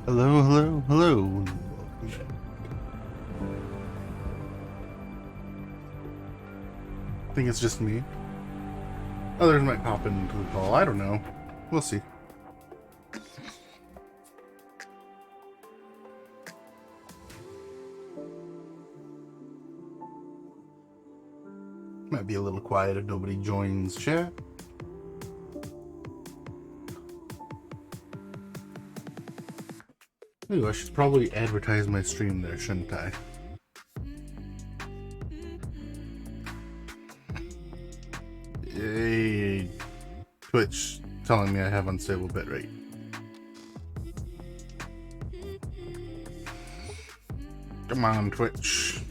Hello, hello, hello. Welcome back. I think it's just me. Others might pop into the call. I don't know. We'll see. Might be a little quiet if nobody joins chat. Ooh, I should probably advertise my stream there, shouldn't I? Yay. Twitch telling me I have unstable bitrate. Come on, Twitch.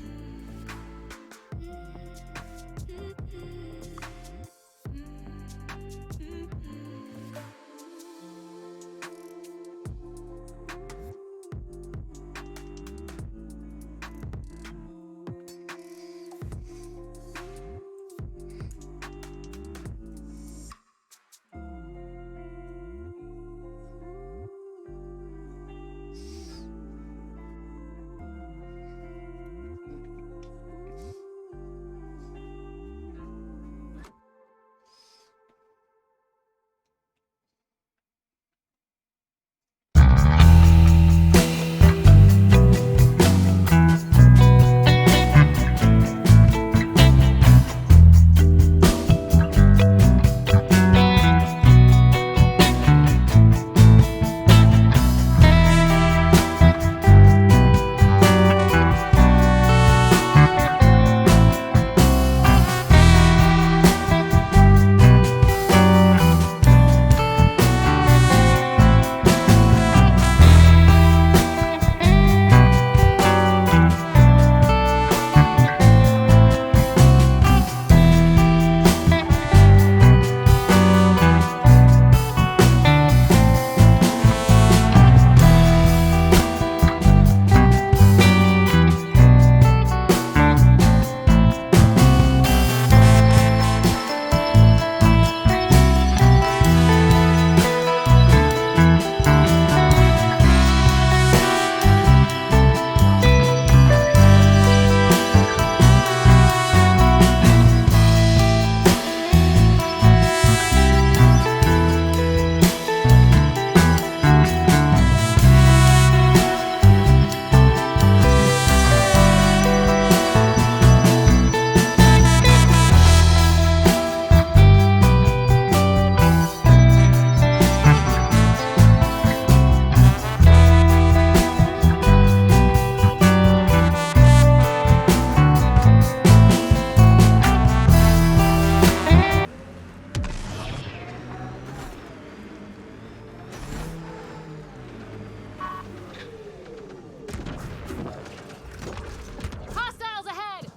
Hostiles ahead!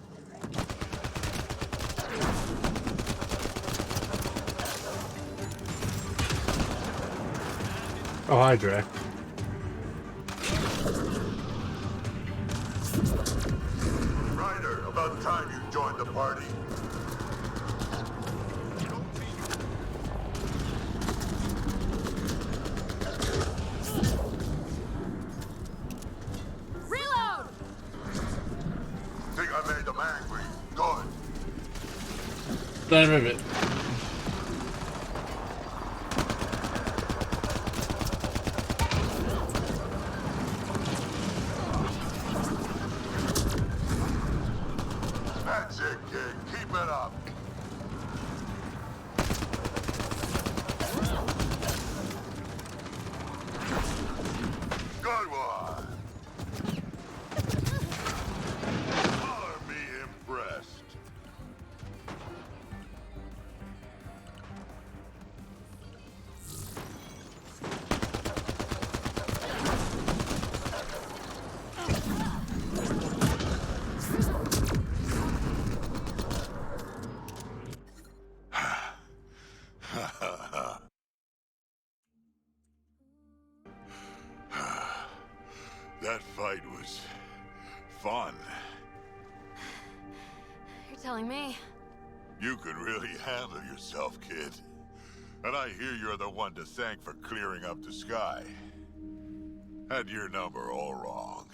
Oh, hi, Drac. Ryder, about time you joined the party. Reload! Think I made them angry. Good. Done rivet. That's it, kid. Keep it up. Good one. Color me impressed. That fight was fun. You're telling me. You can really handle yourself, kid. And I hear you're the one to thank for clearing up the sky. Had your number all wrong.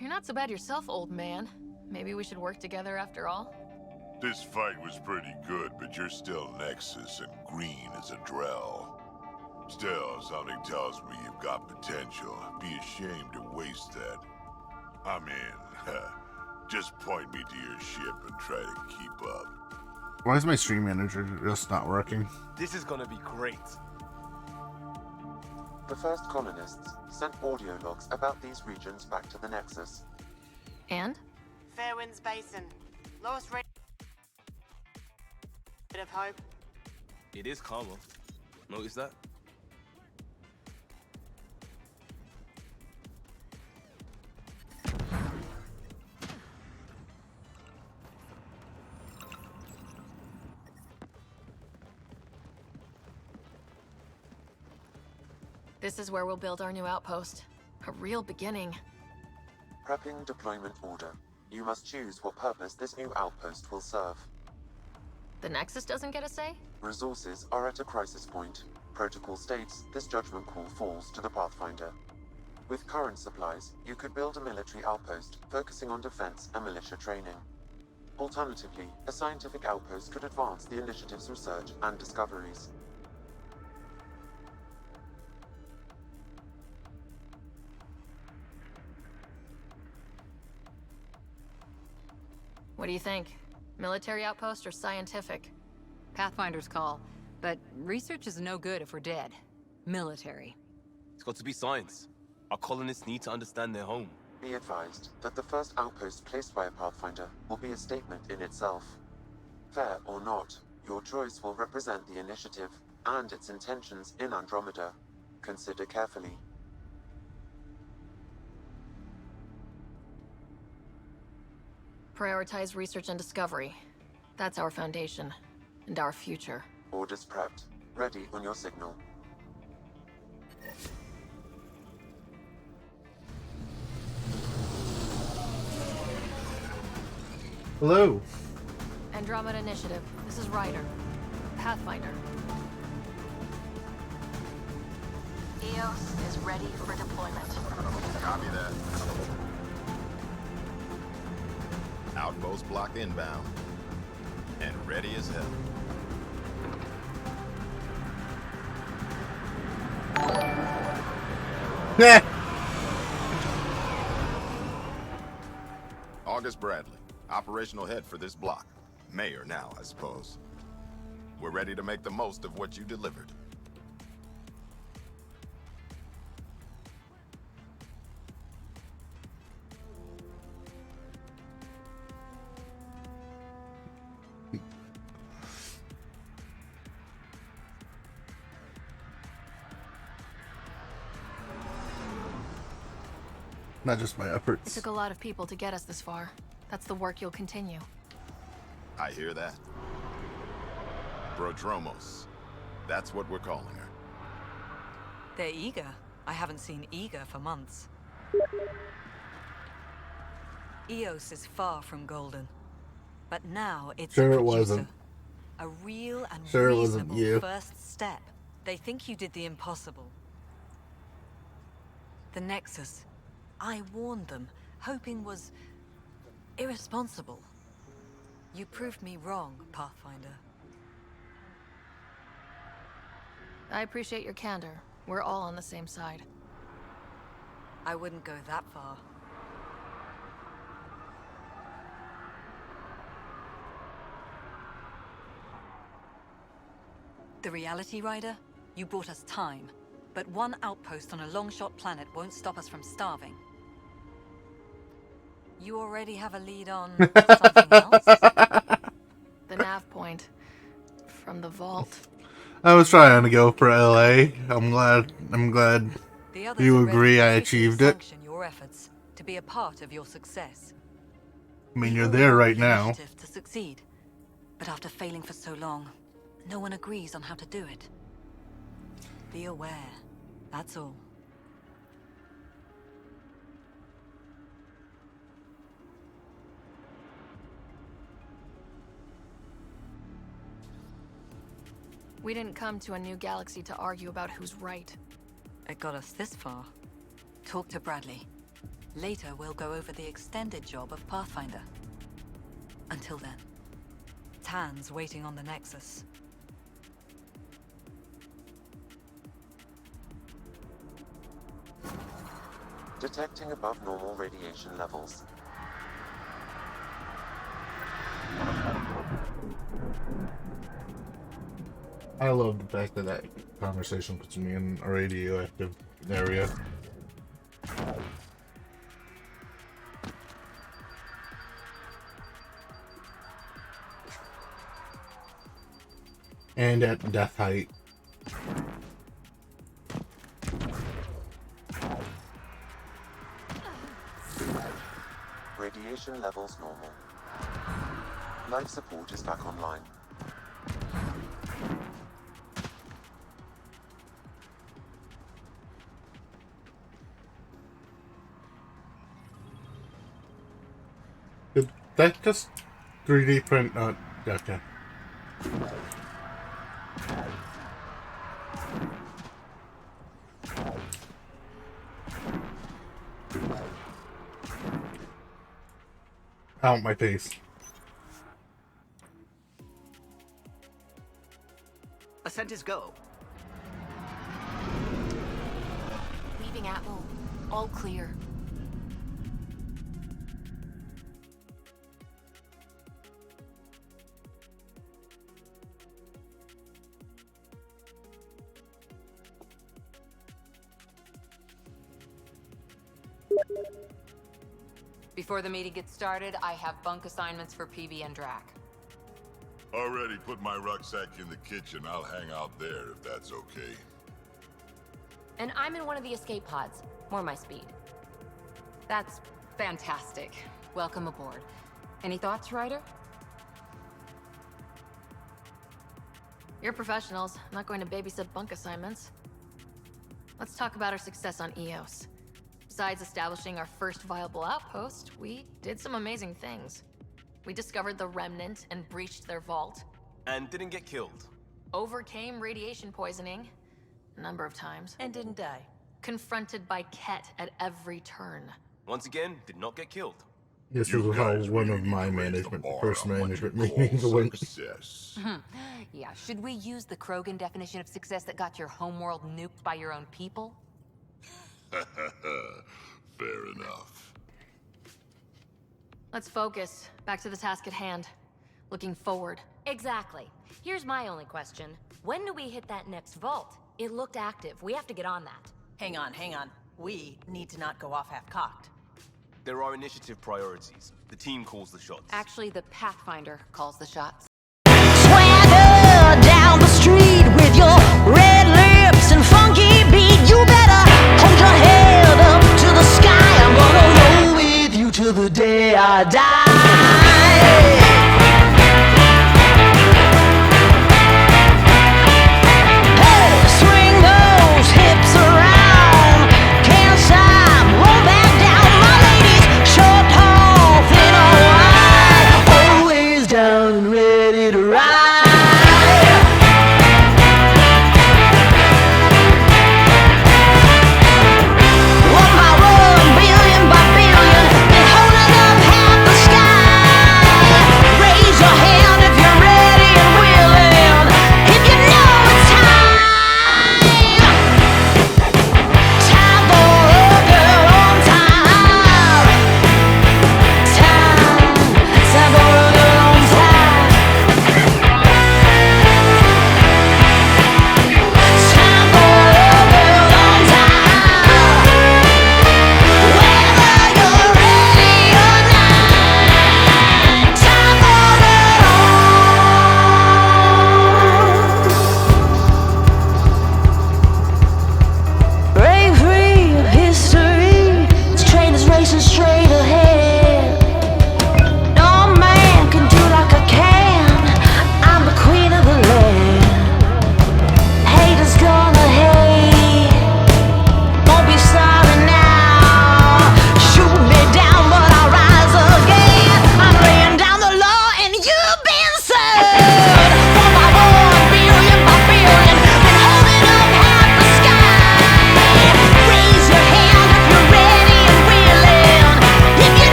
You're not so bad yourself, old man. Maybe we should work together after all? This fight was pretty good, but you're still Nexus and green as a Drell. Still, something tells me you've got potential. Be ashamed to waste that. I mean, just point me to your ship and try to keep up. Why is my stream manager just not working? This is gonna be great. The first colonists sent audio logs about these regions back to the Nexus. And? Fairwinds Basin. Lowest rate of hope. It is calmer. Notice that? This is where we'll build our new outpost. A real beginning. Prepping deployment order. You must choose what purpose this new outpost will serve. The Nexus doesn't get a say? Resources are at a crisis point. Protocol states this judgment call falls to the Pathfinder. With current supplies, you could build a military outpost focusing on defense and militia training. Alternatively, a scientific outpost could advance the initiative's research and discoveries. What do you think? Military outpost or scientific? Pathfinder's call, but research is no good if we're dead. Military. It's got to be science. Our colonists need to understand their home. Be advised that the first outpost placed by a Pathfinder will be a statement in itself. Fair or not, your choice will represent the initiative and its intentions in Andromeda. Consider carefully. Prioritize research and discovery. That's our foundation. And our future. Orders prepped. Ready on your signal. Hello. Andromeda Initiative. This is Ryder. Pathfinder. EOS is ready for deployment. Copy that. Outpost block inbound. And ready as hell. Yeah. August Bradley, operational head for this block. Mayor now, I suppose. We're ready to make the most of what you delivered. Not just my It efforts. took a lot of people to get us this far. That's the work you'll continue. I hear that. Prodromos. That's what we're calling her. They're eager. I haven't seen eager for months. EOS is far from golden. But now it's Sure a it producer. wasn't. A real and Sure it wasn't reasonable you. first step. They think you did the impossible. The Nexus. I warned them, hoping was irresponsible. You proved me wrong, Pathfinder. I appreciate your candor. We're all on the same side. I wouldn't go that far. The reality, Rider? You bought us time. But one outpost on a long-shot planet won't stop us from starving. You already have a lead on something else? The nav point. From the vault. I was trying to go for LA. I'm glad The others you are ready agree to I officially achieved it. sanction your efforts to be a part of your success. I mean, We you're all there want right the now. initiative to succeed. But after failing for so long, no one agrees on how to do it. Be aware. That's all. We didn't come to a new galaxy to argue about who's right. It got us this far. Talk to Bradley. Later, we'll go over the extended job of Pathfinder. Until then, Tan's waiting on the Nexus. Detecting above normal radiation levels. I love the fact that that conversation puts me in a radioactive area. And at death height. Radiation levels normal. Life support is back online. Did that just 3D print? Okay. Out my face. Ascent is go. Leaving Atwell. All clear. Before the meeting gets started, I have bunk assignments for PB and Drac. Already put my rucksack in the kitchen. I'll hang out there if that's okay. And I'm in one of the escape pods. More my speed. That's fantastic. Welcome aboard. Any thoughts, Ryder? You're professionals. I'm not going to babysit bunk assignments. Let's talk about our success on Eos. Besides establishing our first viable outpost, we did some amazing things. We discovered the Remnant and breached their vault. And didn't get killed. Overcame radiation poisoning a number of times. And didn't die. Confronted by Ket at every turn. Once again, did not get killed. This You is how guys one really of need my to raise the management, bar first on what management you call meetings went. success. Yeah, should we use the Krogan definition of success that got your homeworld nuked by your own people? Fair enough. Let's focus. Back to the task at hand. Looking forward. Exactly. Here's my only question. When do we hit that next vault? It looked active. We have to get on that. Hang on. We need to not go off half-cocked. There are initiative priorities. The team calls the shots. Actually, the Pathfinder calls the shots. Swagger down the street with your red lips and funky beat. You better hold your head up to the sky. I'm gonna roll with you till the day I die. Hey, swing those hips around. Can't stop, roll back down. My ladies, short, tall, thin or wide, always down and ready to ride. One by one, billion by billion, they're holding up half the sky.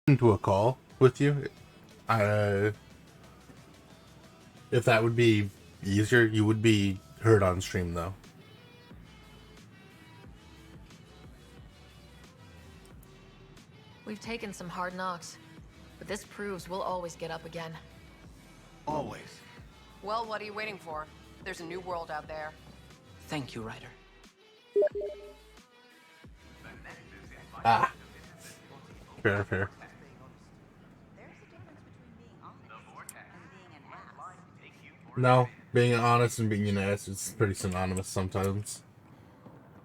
into a call with you. If that would be easier, you would be heard on stream though. We've taken some hard knocks, but this proves we'll always get up again. Always. Well, what are you waiting for? There's a new world out there. Thank you, Ryder. Ah. Fair. No, being honest and being an ass is pretty synonymous sometimes.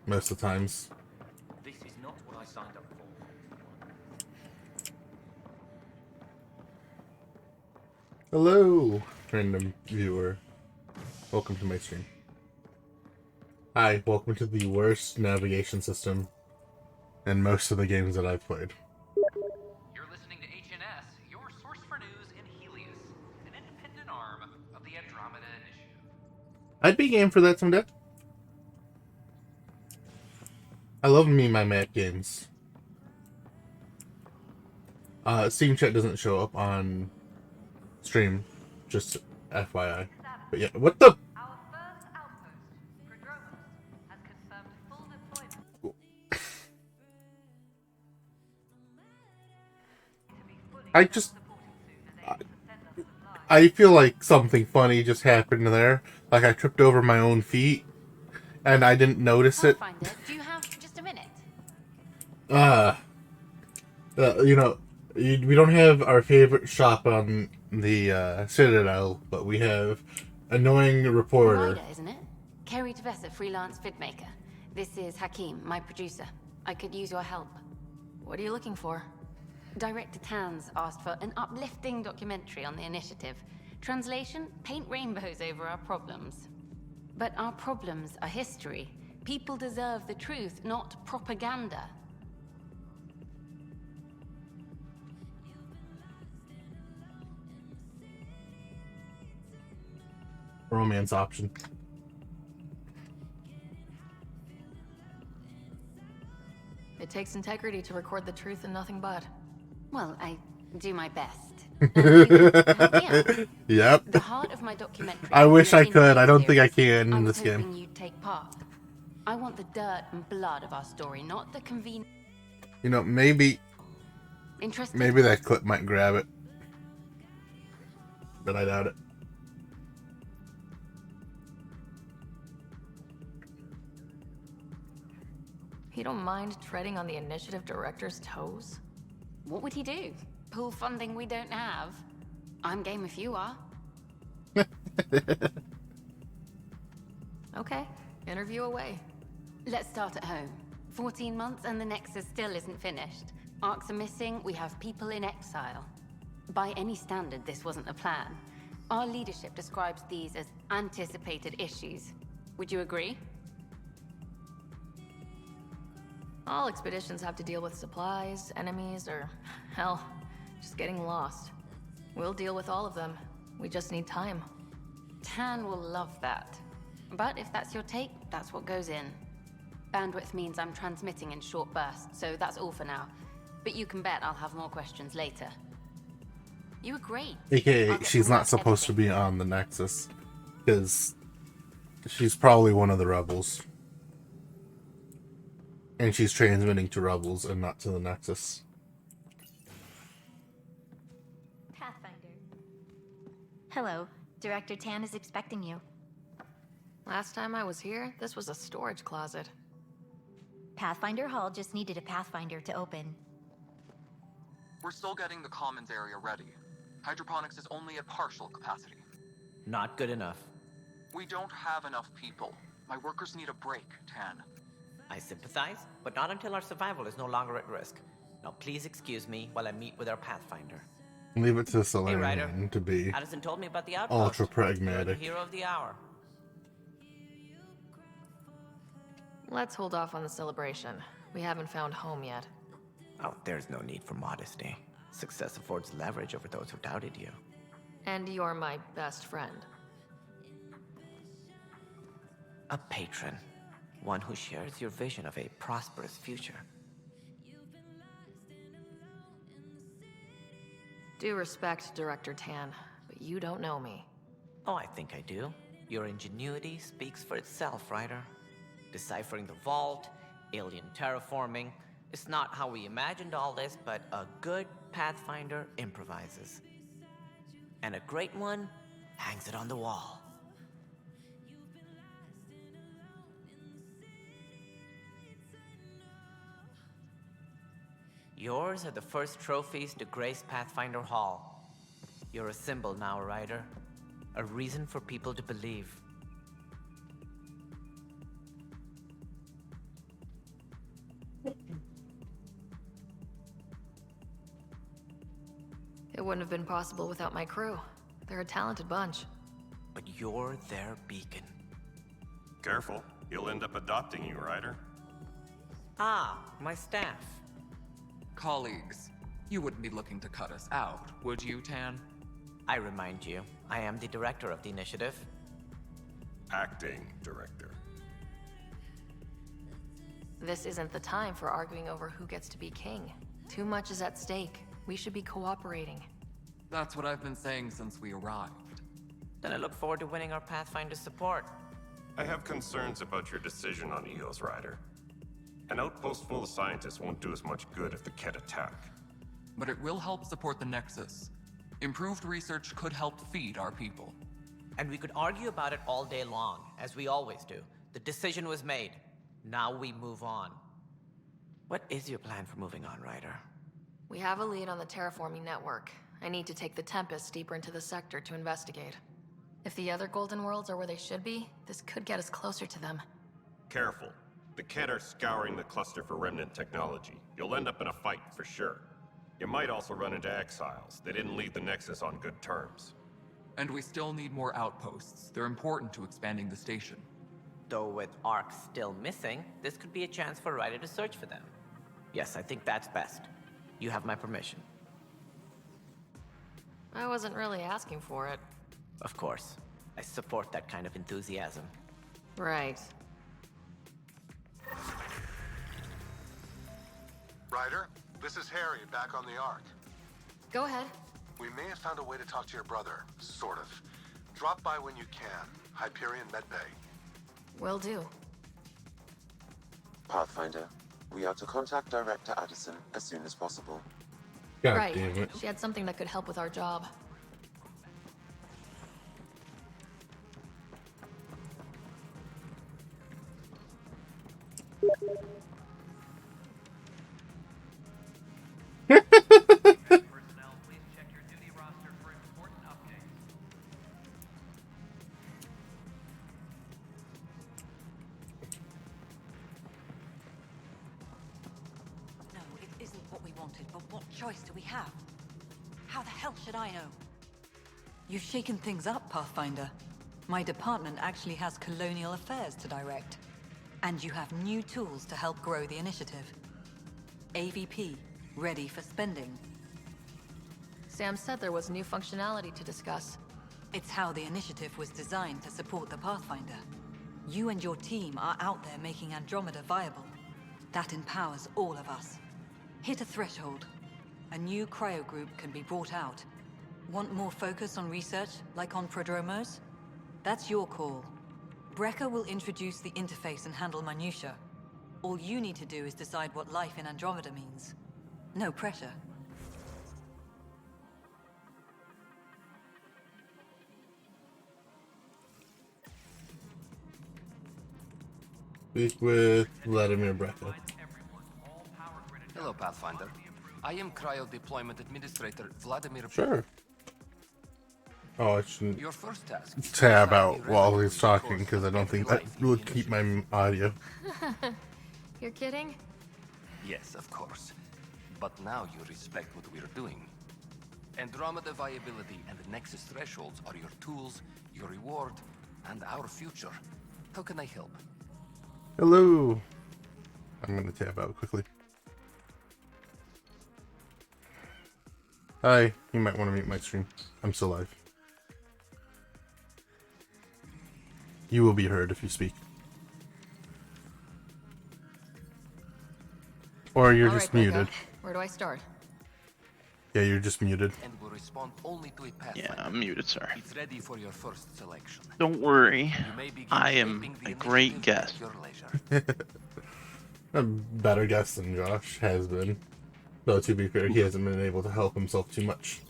Most of the times. This is not what I signed up for. Hello, random viewer. Welcome to my stream. Hi, welcome to the worst navigation system in most of the games that I've played. You're listening to HNS, your source for news in Helios, an independent arm of the Andromeda Initiative. I'd be game for that someday. I love me my Mac games. Steam Chat doesn't show up on stream, just FYI. But yeah, what the? I feel like something funny just happened there. Like I tripped over my own feet, and I didn't notice it. Do you have just a minute? You know, we don't have our favorite shop on the Citadel, but we have annoying reporter. Ryder, isn't it? Kerry Tavessa, freelance vidmaker. This is Hakim, my producer. I could use your help. What are you looking for? Director Tans asked for an uplifting documentary on the initiative. Translation, paint rainbows over our problems. But our problems are history. People deserve the truth, not propaganda. Romance option. It takes integrity to record the truth and nothing but. Well, I do my best. Yep. The heart of my documentary. I wish I could. I don't think I can in this I was hoping game. you'd take part. I want the dirt and blood of our story, not the convenient. You know, maybe Interested? maybe that clip might grab it, but I doubt it. You don't mind treading on the initiative director's toes? What would he do? Pull funding we don't have? I'm game if you are. Okay, interview away. Let's start at home. 14 months and the Nexus still isn't finished. Arcs are missing, we have people in exile. By any standard, this wasn't the plan. Our leadership describes these as anticipated issues. Would you agree? All expeditions have to deal with supplies, enemies, or, hell, just getting lost. We'll deal with all of them. We just need time. Tan will love that. But if that's your take, that's what goes in. Bandwidth means I'm transmitting in short bursts, so that's all for now. But you can bet I'll have more questions later. You were great. AKA, she's not supposed to be on the Nexus, because she's probably one of the rebels. And she's transmitting to rebels and not to the Nexus. Pathfinder. Hello. Director Tan is expecting you. Last time I was here, this was a storage closet. Pathfinder Hall just needed a Pathfinder to open. We're still getting the commons area ready. Hydroponics is only at partial capacity. Not good enough. We don't have enough people. My workers need a break, Tan. I sympathize, but not until our survival is no longer at risk. Now please excuse me while I meet with our Pathfinder. Leave it to Hey, Solarian Ryder. to be Addison told me about the outpost. ultra You're the pragmatic. hero of the hour. Let's hold off on the celebration. We haven't found home yet. Oh, there's no need for modesty. Success affords leverage over those who doubted you. And you're my best friend. A patron. One who shares your vision of a prosperous future. Due respect, Director Tan, but you don't know me. Oh, I think I do. Your ingenuity speaks for itself, Ryder. Deciphering the vault, alien terraforming. It's not how we imagined all this, but a good Pathfinder improvises. And a great one hangs it on the wall. Yours are the first trophies to grace Pathfinder Hall. You're a symbol now, Ryder. A reason for people to believe. It wouldn't have been possible without my crew. They're a talented bunch. But you're their beacon. Careful, you'll end up adopting you, Ryder. Ah, my staff. Colleagues, you wouldn't be looking to cut us out, would you, Tan? I remind you, I am the director of the initiative. Acting director. This isn't the time for arguing over who gets to be king. Too much is at stake. We should be cooperating. That's what I've been saying since we arrived. Then I look forward to winning our Pathfinder support. I have concerns about your decision on EOS, Ryder. An outpost full of scientists won't do us much good if the Kett attack. But it will help support the Nexus. Improved research could help feed our people. And we could argue about it all day long, as we always do. The decision was made. Now we move on. What is your plan for moving on, Ryder? We have a lead on the terraforming network. I need to take the Tempest deeper into the sector to investigate. If the other Golden Worlds are where they should be, this could get us closer to them. Careful. The Kett are scouring the cluster for remnant technology. You'll end up in a fight for sure. You might also run into exiles. They didn't leave the Nexus on good terms. And we still need more outposts. They're important to expanding the station. Though with Ark still missing, this could be a chance for Ryder to search for them. Yes, I think that's best. You have my permission. I wasn't really asking for it. Of course. I support that kind of enthusiasm. Right. Ryder, this is Harry, back on the Ark. Go ahead. We may have found a way to talk to your brother, sort of. Drop by when you can. Hyperion Medbay. Will do. Pathfinder, we are to contact Director Addison as soon as possible. God right. damn it. She had something that could help with our job. Choice do we have? How the hell should I know? You've shaken things up, Pathfinder. My department actually has colonial affairs to direct. And you have new tools to help grow the initiative. AVP, ready for spending. Sam said there was new functionality to discuss. It's how the initiative was designed to support the Pathfinder. You and your team are out there making Andromeda viable. That empowers all of us. Hit a threshold. A new cryo group can be brought out. Want more focus on research, like on Prodromos? That's your call. Brecker will introduce the interface and handle minutiae. All you need to do is decide what life in Andromeda means. No pressure. Speak with Vladimir Brecker. Hello, Pathfinder. I am Cryo Deployment Administrator Vladimir. Sure. Oh, I shouldn't Your first task tab out while he's talking because I don't think that would keep my audio. You're kidding? Yes, of course. But now you respect what we're doing. Andromeda viability and the Nexus thresholds are your tools, your reward, and our future. How can I help? Hello. I'm gonna tab out quickly. Hi, you might want to mute my stream. I'm still live. You will be heard if you speak. Or you're All just right, Becca. muted. Where do I start? Yeah, you're just muted. And will respond only to a Yeah, I'm muted, sorry. It's ready for your first selection. Don't worry. You may begin I am shaping the a great initiative guest. at your leisure. A better guess than Josh has been. Though, to be fair, he hasn't been able to help himself too much.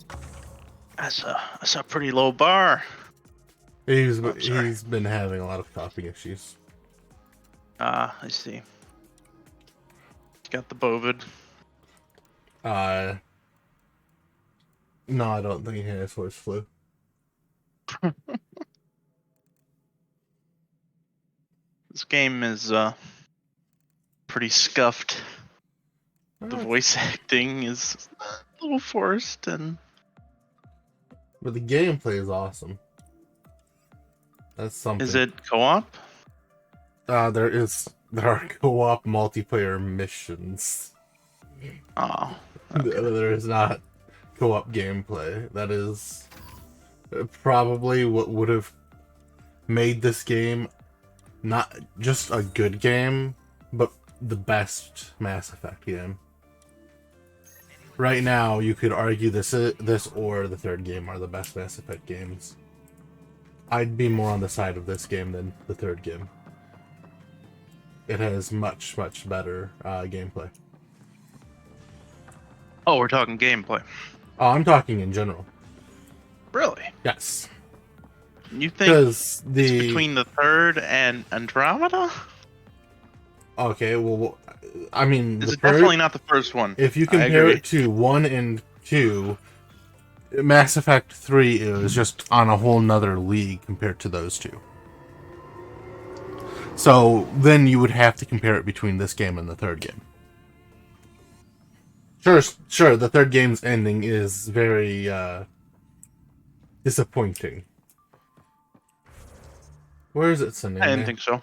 That's a pretty low bar. He's been having a lot of coughing issues. I see. Got the bovid. No, I don't think he has horse flu. This game is pretty scuffed. The voice acting is a little forced, and but the gameplay is awesome. That's something. Is it co-op? There are co-op multiplayer missions. Oh, okay. There is not co-op gameplay. That is probably what would have made this game not just a good game, but the best Mass Effect game. Right now, you could argue this or the third game are the best Mass Effect games. I'd be more on the side of this game than the third game. It has much, much better gameplay. Oh, we're talking gameplay. Oh, I'm talking in general. Really? Yes. You think it's between the third and Andromeda? Okay, well, I mean... It's definitely not the first one. If you compare it to 1 and 2, Mass Effect 3 is just on a whole nother league compared to those two. So, then you would have to compare it between this game and the third game. Sure, the third game's ending is very, disappointing. Where is it sending I didn't me? think so.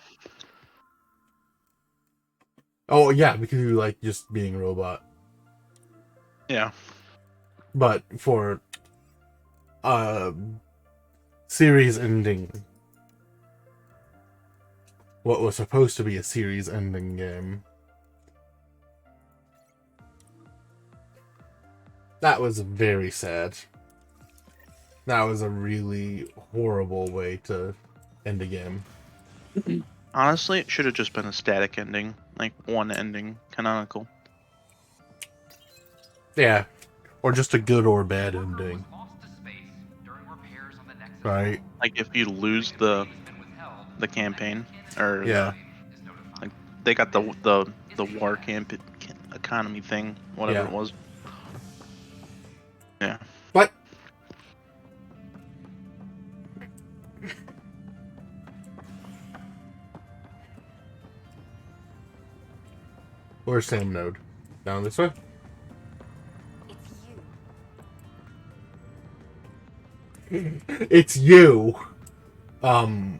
Oh, yeah, because you like just being a robot. Yeah. But for series ending, what was supposed to be a series ending game, that was very sad. That was a really horrible way to end a game. Honestly, it should have just been a static ending, like one ending, canonical. Yeah, or just a good or bad ending. Right. Like if you lose the campaign, or yeah, like they got the war camp economy thing, whatever it was. Yeah. What? Where's Sam Node? Down this way? It's you! Oh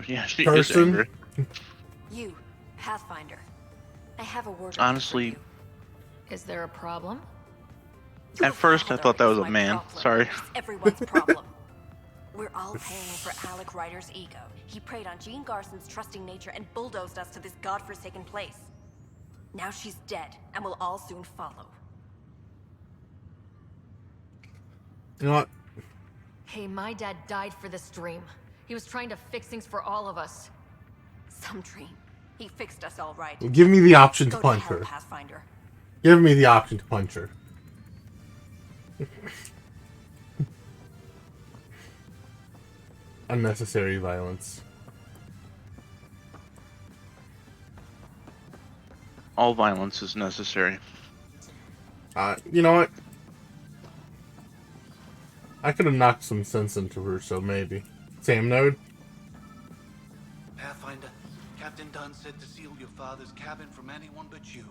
yeah, she is person? angry. You, Pathfinder. I have a word. Honestly, is there a problem? At first, I thought that was a man. Sorry. It's everyone's problem. We're all paying for Alec Ryder's ego. He preyed on Jean Garson's trusting nature and bulldozed us to this godforsaken place. Now she's dead, and we'll all soon follow. You know what? Hey, my dad died for this dream. He was trying to fix things for all of us. Some dream. He fixed us all right. Give me the option to Go punch hell, her. Pathfinder. Give me the option to punch her. Unnecessary violence. All violence is necessary. You know what? I could have knocked some sense into her, so maybe. Sam Node? Pathfinder, Captain Dunn said to seal your father's cabin from anyone but you.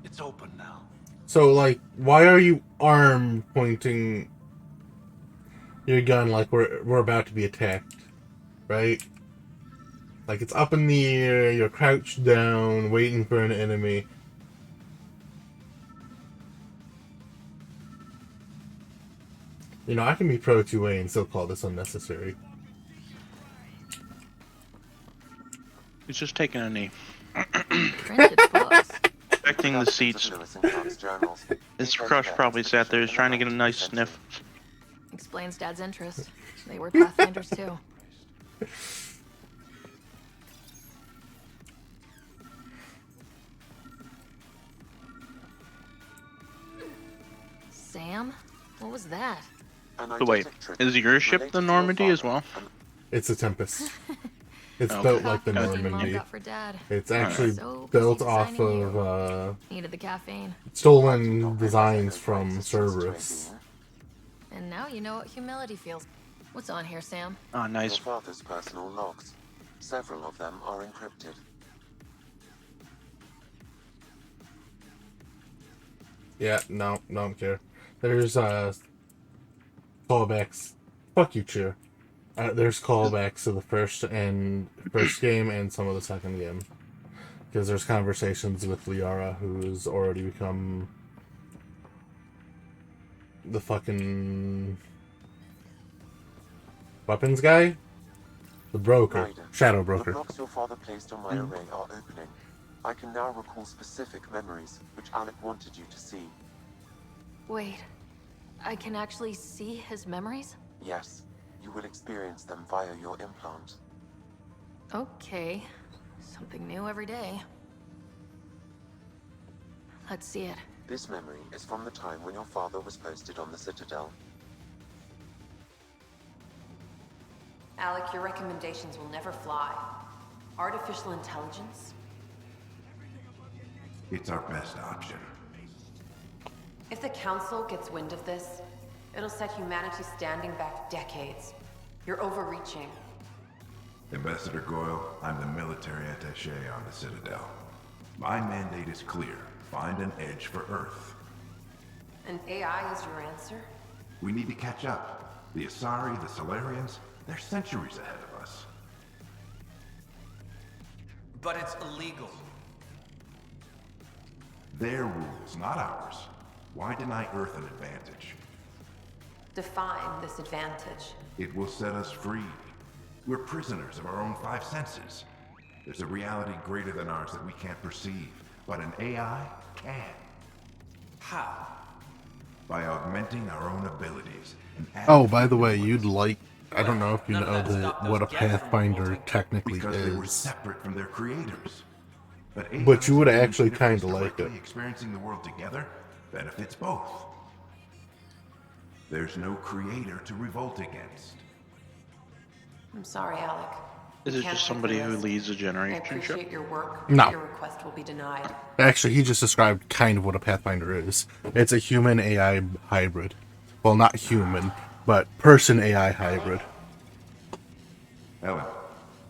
It's open now. So, like, why are you arm pointing your gun like we're about to be attacked? Right? Like, it's up in the air, you're crouched down, waiting for an enemy. You know, I can be pro 2A and still call this unnecessary. He's just taking a knee. Printed books. inspecting the seats. This crush probably sat there trying to get a nice sniff. Explains Dad's interest. They were Pathfinders too. Sam? What was that? So wait, is your ship the Normandy as well? It's a Tempest. It's Okay. built like the Gotcha. Normandy. Got for Dad. It's actually So built busy off designing of Needed the caffeine. stolen designs from Cerberus. And now you know what humility feels. What's on here, Sam? Oh, nice. Your father's personal logs. Several of them are encrypted. Yeah, no, don't care. There's callbacks. Fuck you, Cheer. There's callbacks to the first game and some of the second game, because there's conversations with Liara, who's already become the fucking weapons guy, the broker, Ryder, shadow broker. The blocks your father placed on my array are opening. I can now recall specific memories, which Alec wanted you to see. Wait, I can actually see his memories? Yes, you will experience them via your implant. Okay, something new every day. Let's see it. This memory is from the time when your father was posted on the Citadel. Alec, your recommendations will never fly. Artificial intelligence? It's our best option. If the Council gets wind of this, it'll set humanity standing back decades. You're overreaching. Ambassador Goyle, I'm the military attaché on the Citadel. My mandate is clear. Find an edge for Earth. And AI is your answer? We need to catch up. The Asari, the Solarians, they're centuries ahead of us. But it's illegal. Their rules, not ours. Why deny Earth an advantage? Define this advantage. It will set us free. We're prisoners of our own five senses. There's a reality greater than ours that we can't perceive, but an AI can. How? By augmenting our own abilities. And Oh, by the way, I don't know if you know what a Pathfinder technically because they were is, separate from their creators. but you would AIs actually and kind of universe like it. directly experiencing the world together benefits both. There's no creator to revolt against. I'm sorry, Alec. Is it just somebody who leads a I generation appreciate ship? your work. No. But your request will be denied. Actually, he just described kind of what a Pathfinder is. It's a human AI hybrid. Well, not human, but person AI hybrid. Ellen,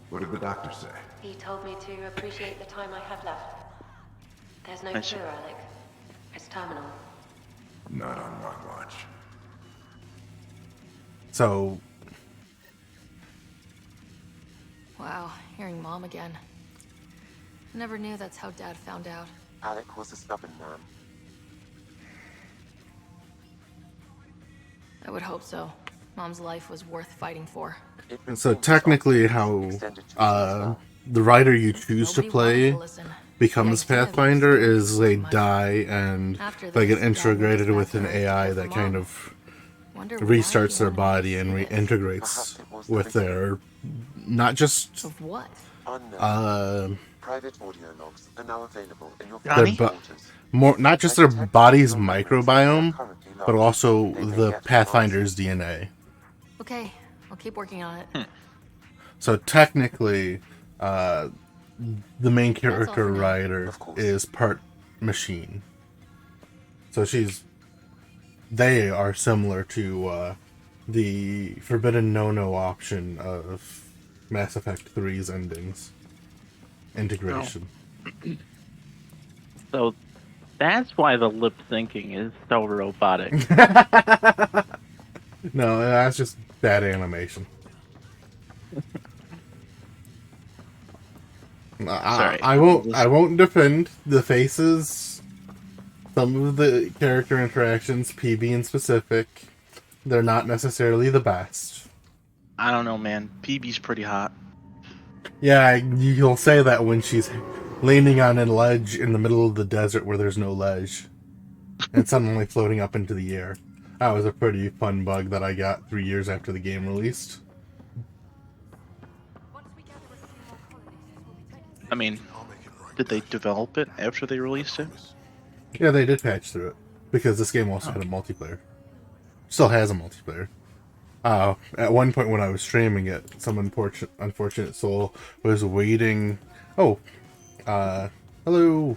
what did the doctor say? He told me to appreciate the time I have left. There's no I see. cure, Alec. It's terminal. Not on my watch. So, Wow, hearing Mom again. Never knew that's how Dad found out. Alec was a stubborn man. I would hope so. Mom's life was worth fighting for. so technically, how the rider you choose to play becomes Pathfinder is they die and they get integrated with an AI that kind of restarts their body and reintegrates with their not just Of what? Private audio logs are now available in your more not just their body's microbiome, but also the Pathfinder's DNA. Okay, I'll keep working on it. So technically, the main character Ryder is part machine. So they are similar to the Forbidden No-No option of Mass Effect 3's endings. Integration. So that's why the lip syncing is so robotic. No, that's just bad animation. I won't defend the faces. Some of the character interactions, PB in specific, they're not necessarily the best. I don't know, man. PB's pretty hot. Yeah, you'll say that when she's leaning on a ledge in the middle of the desert where there's no ledge, and suddenly floating up into the air. That was a pretty fun bug that I got 3 years after the game released. I mean, did they develop it after they released it? Yeah, they did patch through it, because this game also had a multiplayer. Still has a multiplayer. At one point when I was streaming it, some unfortunate soul was waiting... Oh, hello!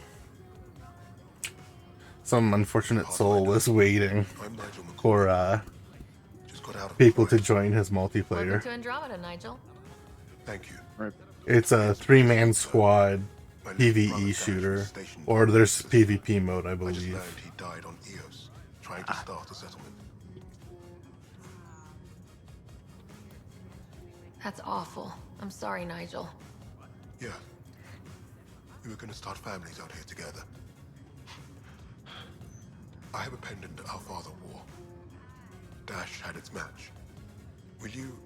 Some unfortunate soul was waiting for, people to join his multiplayer. Welcome to Andromeda, Nigel. Thank you. It's a 3-man squad PvE shooter, or there's PvP mode, I believe. He died on Eos, trying to start a settlement. That's awful. I'm sorry, Nigel. Yeah. We were going to start families out here together. I have a pendant our father wore. Dash had its match. Will you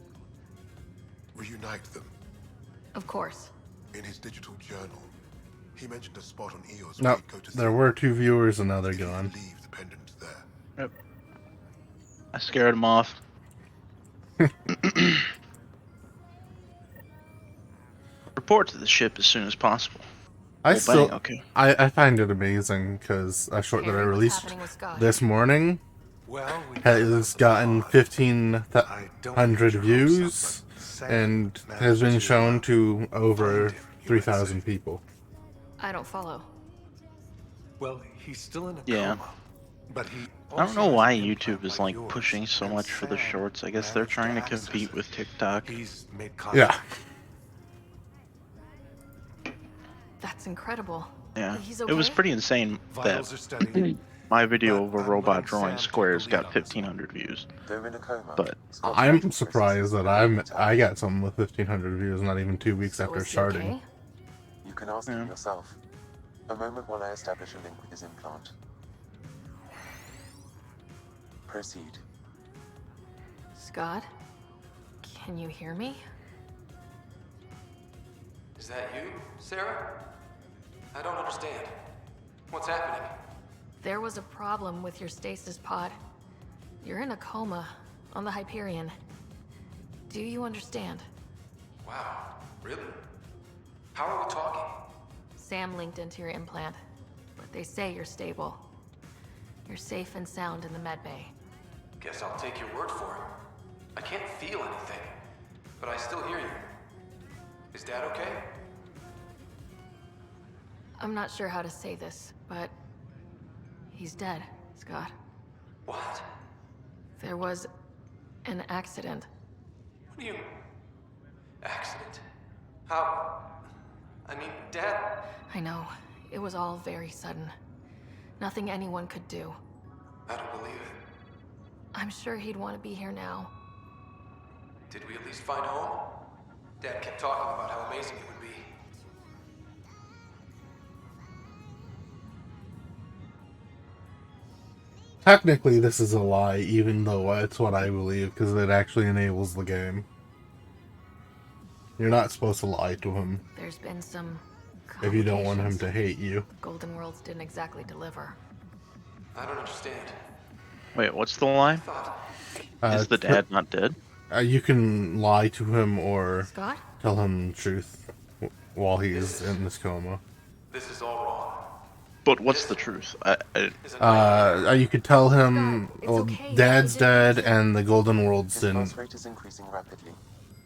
reunite them? Of course. In his digital journal, he mentioned a spot on Eos. No, there were 2 viewers and now they're gone. Leave the pendant there. Yep. I scared him off. Report to the ship as soon as possible. I find it amazing because a short that I released this morning has gotten 1,500 views and has been shown to over 3,000 people. I don't follow. Well, he's still in a Yeah. coma, but he I don't know why YouTube is like pushing so much for the shorts. I guess they're trying to compete with TikTok. Yeah. That's incredible. Yeah. He's It was okay? pretty insane that my video of a robot drawing squares got 1,500 views. But I'm surprised that I got something with 1,500 views not even 2 weeks after starting. You can ask him yourself. A moment while I establish a link with his implant. Proceed. Scott? Can you hear me? Is that you, Sarah? I don't understand. What's happening? There was a problem with your stasis pod. You're in a coma on the Hyperion. Do you understand? Wow, really? How are we talking? Sam linked into your implant, but they say you're stable. You're safe and sound in the medbay. Guess I'll take your word for it. I can't feel anything, but I still hear you. Is Dad okay? I'm not sure how to say this, but he's dead, Scott. What? There was an accident. What do you... Accident? How... I mean, Dad... I know. It was all very sudden. Nothing anyone could do. I don't believe it. I'm sure he'd want to be here now. Did we at least find home? Dad kept talking about how amazing it would be. Technically, this is a lie, even though it's what I believe, because it actually enables the game. You're not supposed to lie to him There's been some if you don't want him complications. to hate you. Golden Worlds didn't exactly deliver. I don't understand. wait, what's the line? Is the dad not dead? You can lie to him or Scott? tell him the truth while he's in this coma. This is all wrong. But what's the truth? You could tell him, well, Dad's dead and the Golden Worlds His didn't pulse rate is increasing rapidly.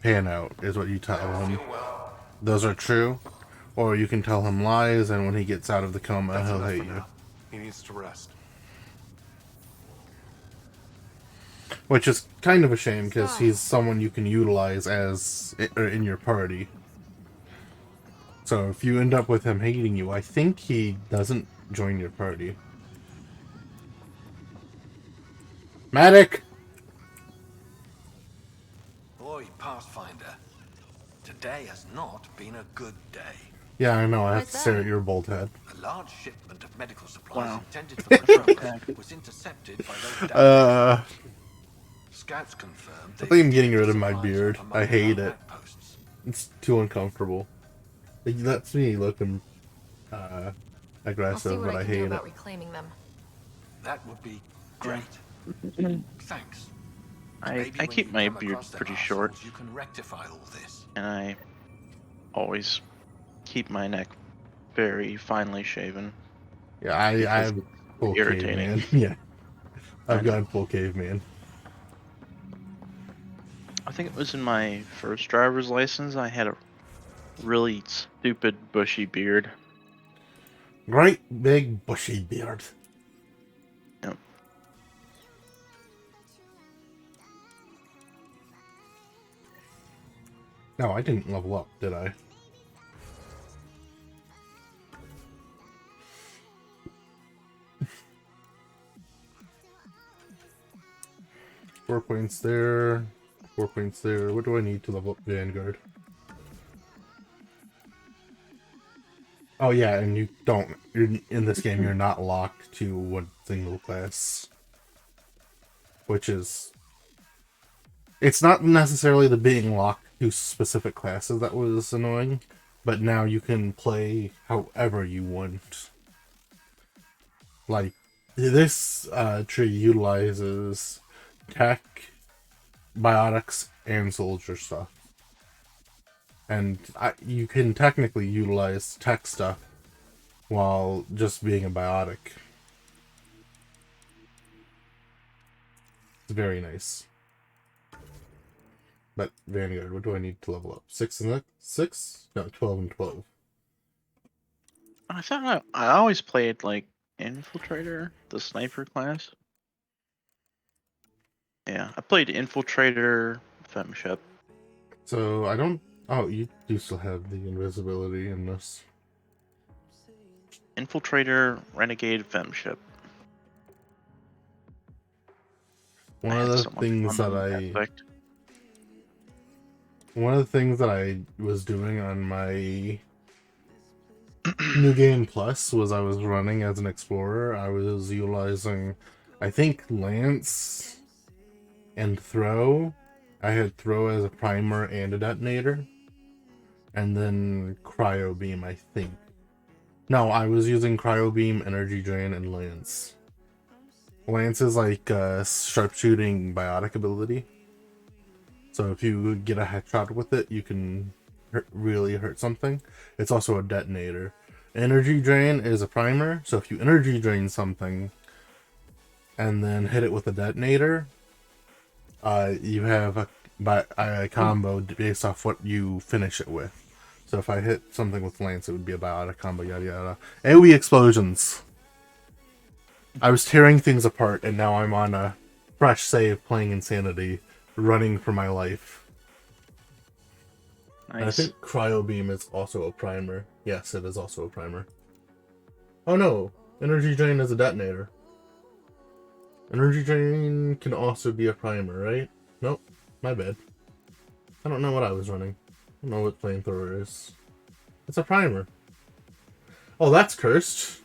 pan out, is what you tell him. Those are true. Or you can tell him lies, and when he gets out of the coma, That's he'll enough hate for you. now. He needs to rest. Which is kind of a shame, because he's someone you can utilize as in your party. So if you end up with him hating you, I think he doesn't join your party. Medic! Boy, Pathfinder. Today has not been a good day. Yeah, I know, I have to stare at your bald head. A large shipment of medical supplies Wow. intended for patrols was intercepted by those Scouts confirmed I think I'm getting rid of my beard. I hate it. It's too uncomfortable. It lets me look I'll see aggressive, what but I I can do hate about it. reclaiming them. That would be great. Thanks. I Maybe when keep you my come beard across them pretty short, assholes, you can rectify all this. and I always keep my neck very finely shaven. Yeah, I'm It's full irritating. caveman. Yeah, I I've know. gone full caveman. I think it was in my first driver's license. I had a really stupid bushy beard. Great big bushy beard. Yep. No, I didn't level up, did I? Four points there. 4 points there. What do I need to level up Vanguard? Oh yeah, and you're in this game, you're not locked to one single class. Which is... It's not necessarily the being locked to specific classes that was annoying, but now you can play however you want. Like, this tree utilizes tech, biotics, and soldier stuff. And you can technically utilize tech stuff while just being a biotic. It's very nice. But Vanguard, what do I need to level up? 6 and 6? No, 12 and 12. I thought I always played like Infiltrator, the sniper class. Yeah, I played Infiltrator, Femship. So I don't... Oh, you do still have the invisibility in this. Infiltrator, Renegade, Femship. One of the things that I was doing on my New Game Plus was I was running as an explorer. I was utilizing, I think, Lance and Throw. I had Throw as a primer and a detonator. And then Cryo Beam, I think. No, I was using Cryo Beam, Energy Drain, and Lance. Lance is like a sharpshooting biotic ability. So if you get a headshot with it, you can really hurt something. It's also a detonator. Energy Drain is a primer, so if you energy drain something and then hit it with a detonator, you have a combo based off what you finish it with. So if I hit something with Lance, it would be a biotic combo, yada yada. AoE explosions! I was tearing things apart, and now I'm on a fresh save playing Insanity, running for my life. Nice. And I think Cryo Beam is also a primer. Yes, it is also a primer. Oh no! Energy Drain is a detonator. Energy Drain can also be a primer, right? Nope. My bad. I don't know what I was running. I don't know what Flamethrower is. It's a primer. Oh, that's cursed.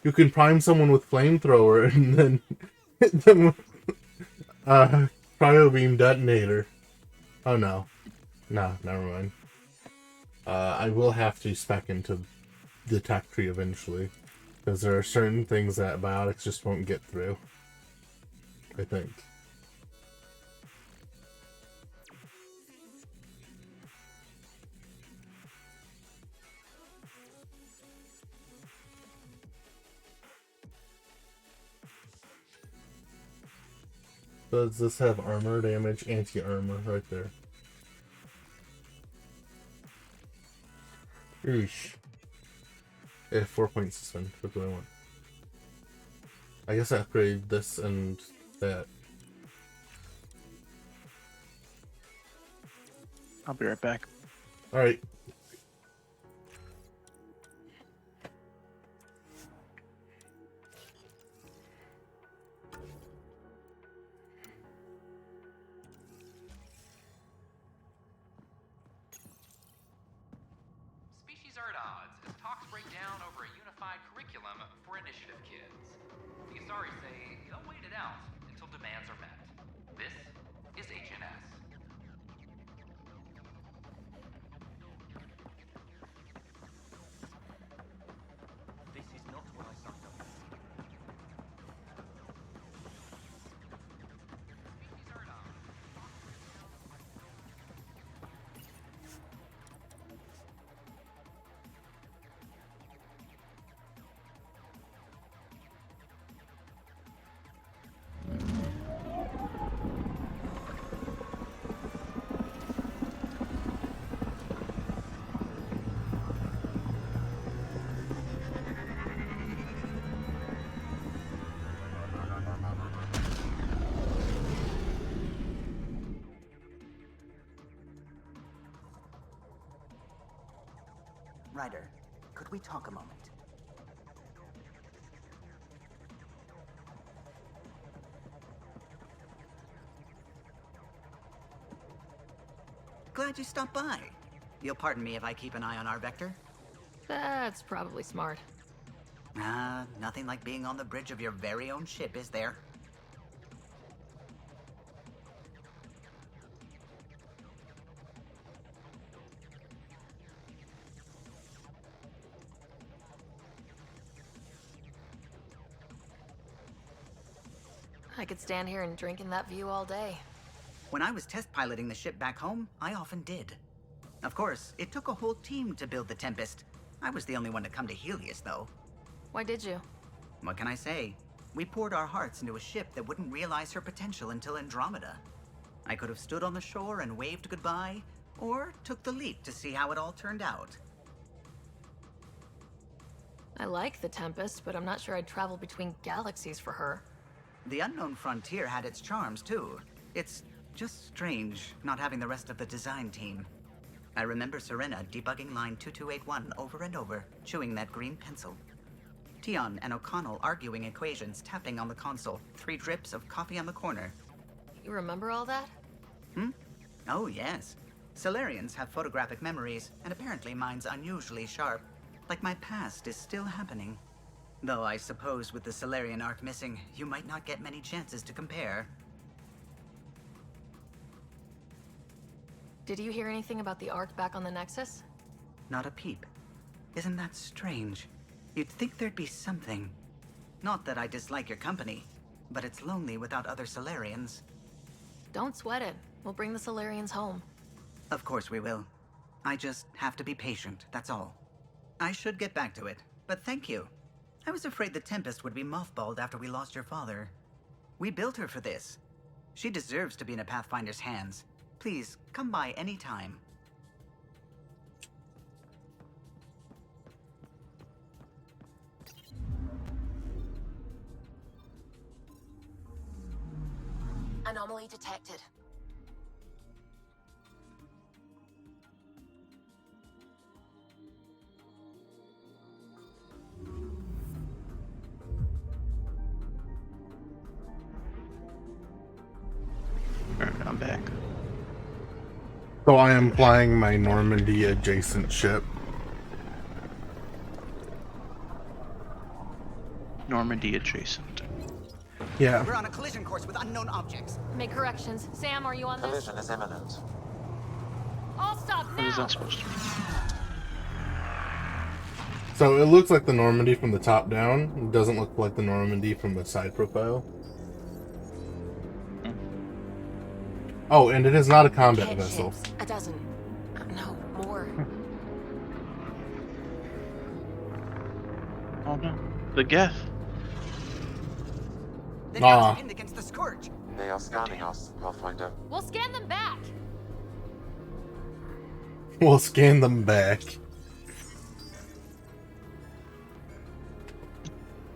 You can prime someone with Flamethrower and then hit them with Cryo Beam Detonator. Oh no. No, never mind. I will have to spec into the tech tree eventually. Because there are certain things that biotics just won't get through. I think. Does this have armor damage? Anti-armor right there. Eesh. 4 points to spend. What do I want? I guess I upgrade this and that. I'll be right back. Alright. Species are at odds as talks break down over a unified curriculum for initiative kids. The Asari say they'll wait it out until demands are met. This is HNS. Ryder, could we talk a moment? Glad you stopped by. You'll pardon me if I keep an eye on our vector? That's probably smart. Nothing like being on the bridge of your very own ship, is there? I could stand here and drink in that view all day. When I was test piloting the ship back home, I often did. Of course, it took a whole team to build the Tempest. I was the only one to come to Helios, though. Why did you? What can I say? We poured our hearts into a ship that wouldn't realize her potential until Andromeda. I could have stood on the shore and waved goodbye, or took the leap to see how it all turned out. I like the Tempest, but I'm not sure I'd travel between galaxies for her. The unknown frontier had its charms, too. It's just strange not having the rest of the design team. I remember Serena debugging line 2281 over and over, chewing that green pencil. Tion and O'Connell arguing equations, tapping on the console, 3 drips of coffee on the corner. You remember all that? Oh, yes. Solarians have photographic memories, and apparently mine's unusually sharp. Like my past is still happening. Though I suppose with the Solarian arc missing, you might not get many chances to compare. Did you hear anything about the Ark back on the Nexus? Not a peep. Isn't that strange? You'd think there'd be something. Not that I dislike your company, but it's lonely without other Solarians. Don't sweat it. We'll bring the Solarians home. Of course we will. I just have to be patient, that's all. I should get back to it, but thank you. I was afraid the Tempest would be mothballed after we lost your father. We built her for this. She deserves to be in a Pathfinder's hands. Please, come by any time. Anomaly detected. Alright, I'm back. So I am flying my Normandy adjacent ship. Normandy adjacent. Yeah. We're on a collision course with unknown objects. Make corrections. Sam, are you on this? Collision is imminent. All stop now! What is that supposed to mean? So it looks like the Normandy from the top down. It doesn't look like the Normandy from the side profile. Oh, and it is not a combat vessel. Ships. A dozen. No, more. Oh no. The Geth. They've got us pinned against the Scourge. They are scanning us, Pathfinder. We'll scan them back. We'll scan them back.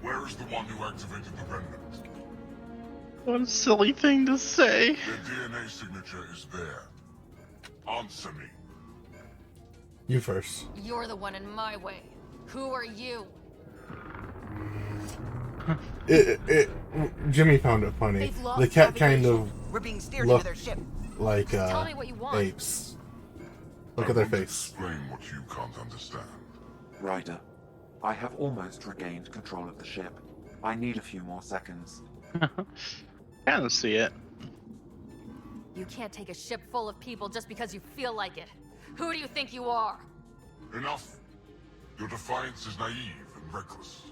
Where is the one who activated the remnant? What a silly thing to say. Their DNA signature is there. Answer me. You first. You're the one in my way. Who are you? Jimmy found it funny. The cat kind of We're being steered looked into their ship. like Tell me what you want. apes. Look at their face. Explain what you can't understand. Ryder, I have almost regained control of the ship. I need a few more seconds. Kind of see it. You can't take a ship full of people just because you feel like it. Who do you think you are? Enough. Your defiance is naive and reckless.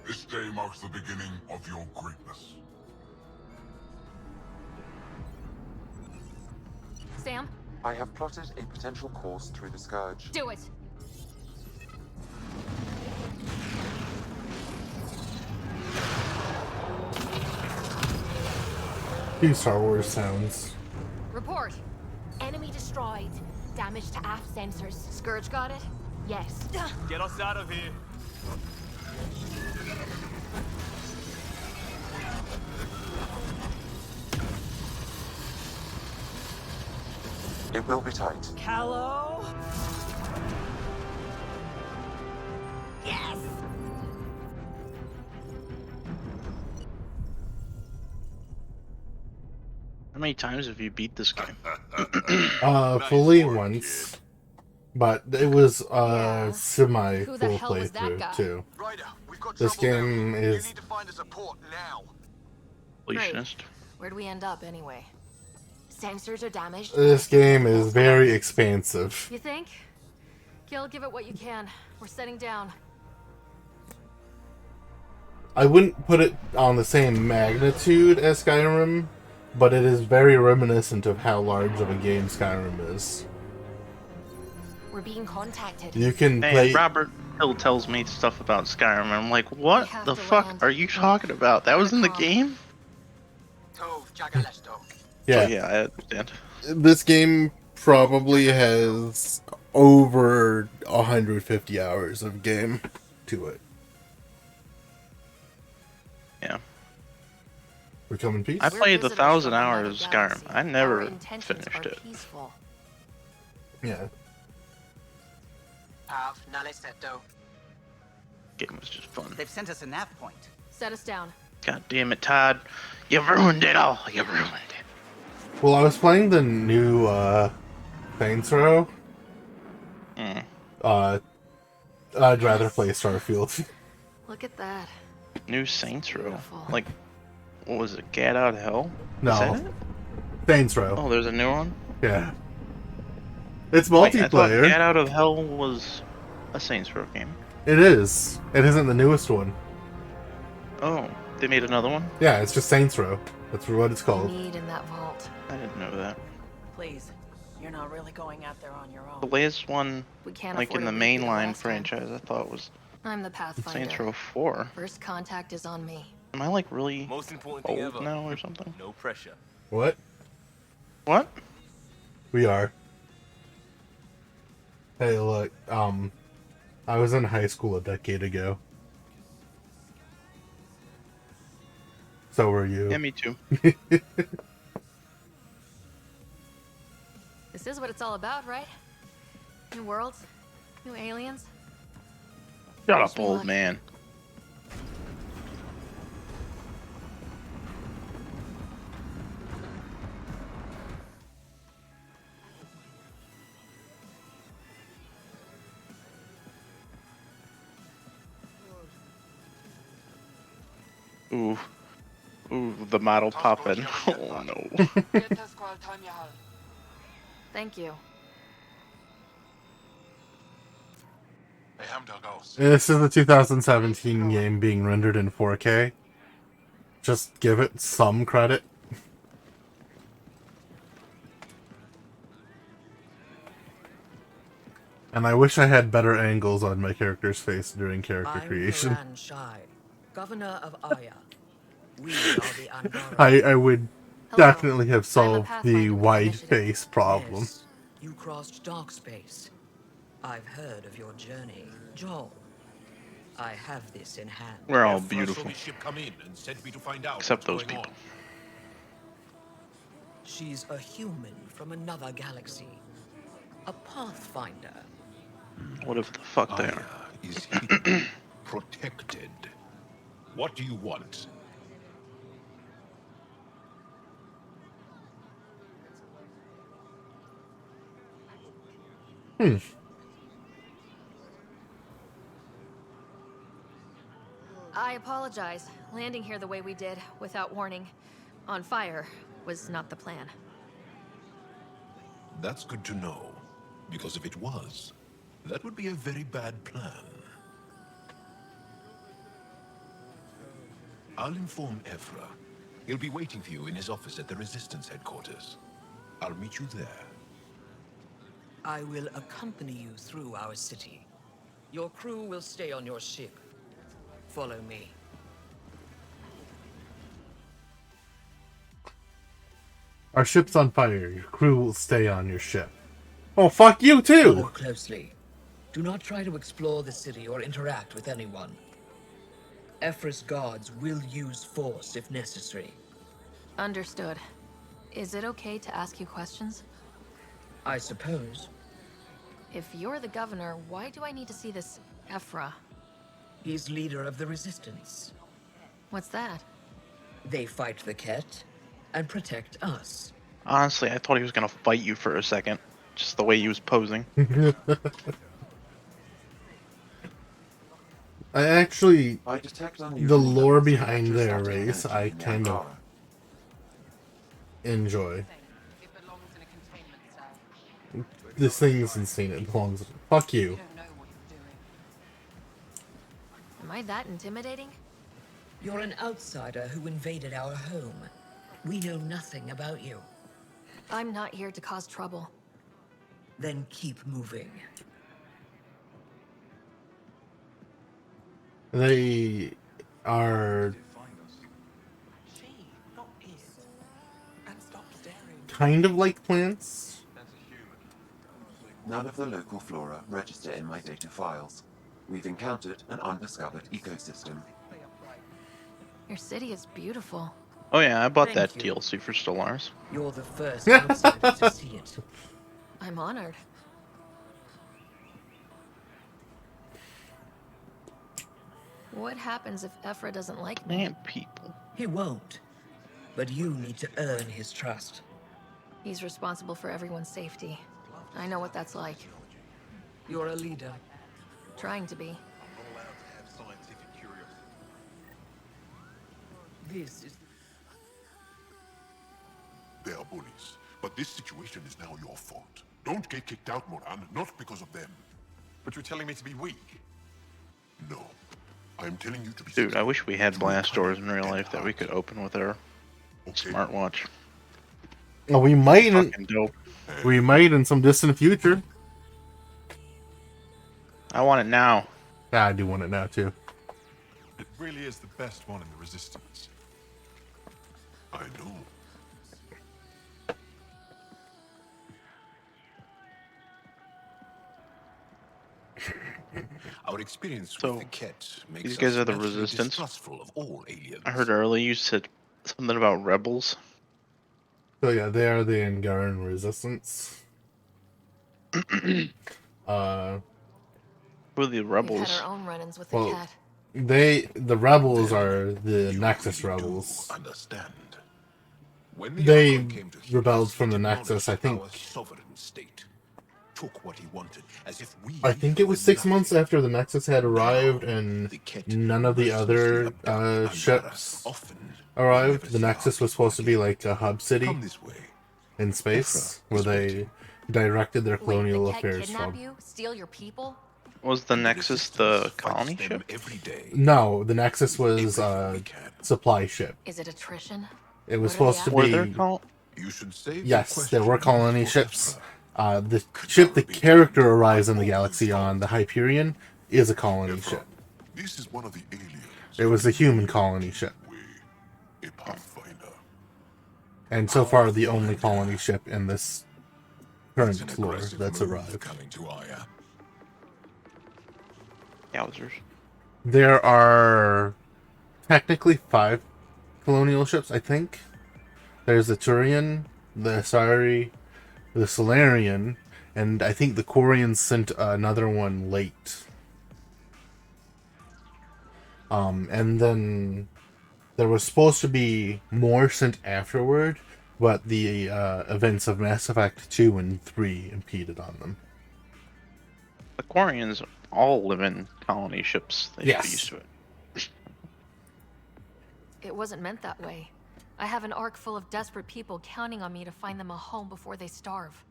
This day marks the beginning of your greatness. Sam? I have plotted a potential course through the Scourge. Do it! These Star Wars sounds. Report. Enemy destroyed. Damage to aft sensors. Scourge got it? Yes. Get us out of here. It will be tight. Callow? How many times have you beat this game? Fully once. But it was semi Who the full hell was that playthrough guy? too. Ryder, we've got This trouble game down here. You is need to find us a port now. Great. Completionist. Where'd we end up anyway? Sensors are damaged. this game is very expansive. You think? Gil, give it what you can. We're setting down. I wouldn't put it on the same magnitude as Skyrim, but it is very reminiscent of how large of a game Skyrim is. We're being contacted. You can Hey, play. Robert Hill tells me stuff about Skyrim, and I'm like, what the fuck are you talking about? That was in the game? Yeah. Oh, yeah, I understand. This game probably has over 150 hours of game to it. Yeah. We come in peace? I played 1,000 hours of Skyrim. I never finished it. Peaceful. Yeah. Game was just fun. They've sent us a nav point. Set us down. God damn it, Todd. You ruined it all. You ruined it. Well, I was playing the new Saints Row. I'd rather play Starfield. Look at that. New Saints Row. Like, what was it? Get Out of Hell? No. Is that it? Saints Row. Oh, there's a new one? Yeah. It's Wait, I thought multiplayer. Get Out of Hell was a Saints Row game. It is. It isn't the newest one. Oh, they made another one? Yeah, it's just Saints Row. That's what it's I called. need in that vault. I didn't know that. Please, you're not really going out there on your own. The latest one, We can't like afford in the to repeat the mainline last time. franchise, I thought was I'm the Pathfinder. Saints Row 4. First contact is on me. Am I like really Most important thing old ever. now or something? No pressure. What? What? We are. Hey, look, I was in high school a decade ago. So were you. Yeah, me too. This is what it's all about, right? New worlds? New aliens? Shut up, old man. Ooh. Ooh, the model poppin'. Oh no. Thank you. This is the 2017 game being rendered in 4K. Just give it some credit. And I wish I had better angles on my character's face during character creation. I'm Shai, Governor of Aya. We are the Andromeda. I would definitely have solved the wide face problem. Yes, you crossed dark space. I've heard of your journey, Joel. I have this in hand. We're all beautiful. Except those people. She's a human from another galaxy. A Pathfinder. Whatever the fuck they are. Is hidden, protected. What do you want? I apologize. Landing here the way we did, without warning, on fire, was not the plan. That's good to know. Because if it was, that would be a very bad plan. I'll inform Ephra. He'll be waiting for you in his office at the Resistance headquarters. I'll meet you there. I will accompany you through our city. Your crew will stay on your ship. Follow me. Our ship's on fire. Your crew will stay on your ship. Oh, fuck you too! More closely. Do not try to explore the city or interact with anyone. Ephra's guards will use force if necessary. Understood. Is it okay to ask you questions? I suppose. If you're the governor, why do I need to see this Ephra? He's leader of the Resistance. What's that? They fight the Ket. and protect us. Honestly, I thought he was gonna fight you for a second. Just the way he was posing. I actually, I detect the unusual lore levels of behind their electrostatic race, energy I in the kind of Angara. enjoy. This thing is insane. It belongs. Fuck you. Am I that intimidating? You're an outsider who invaded our home. We know nothing about you. I'm not here to cause trouble. Then keep moving. They are kind of like plants. None of the local flora register in my data files. We've encountered an undiscovered ecosystem. Your city is beautiful. Oh yeah, I bought Thank that you. DLC for Stellars. You're the first outsider to see it. I'm honored. What happens if Ephra doesn't like me? Man, people. He won't. But you need to earn his trust. He's responsible for everyone's safety. I know what that's like. You're a leader. Trying to be. This is... They are bullies, but this situation is now your fault. Don't get kicked out, Moran, not because of them. But you're telling me to be weak? No. I'm telling you to be... Dude, I wish we had blast doors in real life that we could open with our smartwatch. Oh, we might. Fucking dope. We might in some distant future. I want it now. Yeah, I do want it now too. It really is the best one in the Resistance. I know. Our experience So, with the Ket makes these guys us are the naturally Resistance. distrustful of all aliens. I heard earlier you said something about rebels. So yeah, they are the Angaran Resistance. Who are the We've had rebels? our own run-ins with the Well, cat. the rebels are the Nexus rebels. Understand. When the They Archon came to heal rebelled us, from he the Nexus, I think. our sovereign state. Took what he wanted, as if we I think it was 6 were months after the Nexus had arrived, and none of the other ships arrived. The Nexus was supposed to be like a hub city in space, where they directed their colonial Wait, the cat affairs kidnap from. you? Steal your people? Was the Nexus the colony ship? No, the Nexus was a supply ship. Is it attrition? It was What are supposed they to Were be. there You should save Yes, there were colony ships. The ship the character arrives in the galaxy on, the Hyperion, is a colony ship. This is one of the aliens. It was a human colony ship. A Pathfinder. And so far, the only colony ship in this current floor that's arrived. Yowzers. There are technically 5 colonial ships, I think. There's the Turian, the Asari, the Solarian, and I think the Quarians sent another one late. And then there was supposed to be more sent afterward, but the events of Mass Effect 2 and 3 impeded on them. The Quarians all live in colony ships. They should be used to it. It wasn't meant that way. I have an ark full of desperate people counting on me to find them a home before they starve.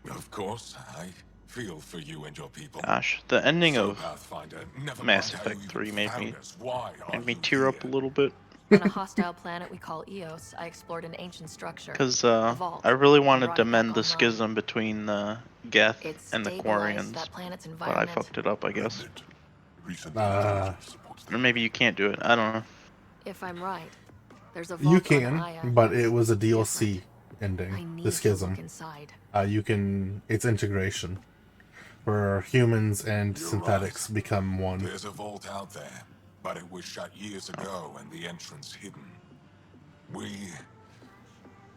Of course, I feel for you and your people. Gosh, the ending of Pathfinder, never Mass mind how Effect you 3 made me found tear up a little bit. On a hostile planet we call Eos, I explored an ancient structure. Because a vault, I really and wanted brought to it back mend the online. schism between the Geth It and the stabilized Quarians, that planet's but I environment. fucked it up, I guess. Uh, Or maybe you can't do it. I don't know. If I'm right, there's a vault You on can, Aya. but it was a DLC Different. I ending. need The to Schism. look inside. You can. It's integration, where humans and synthetics become one. There's a vault out there, but it was shut years ago and the entrance hidden.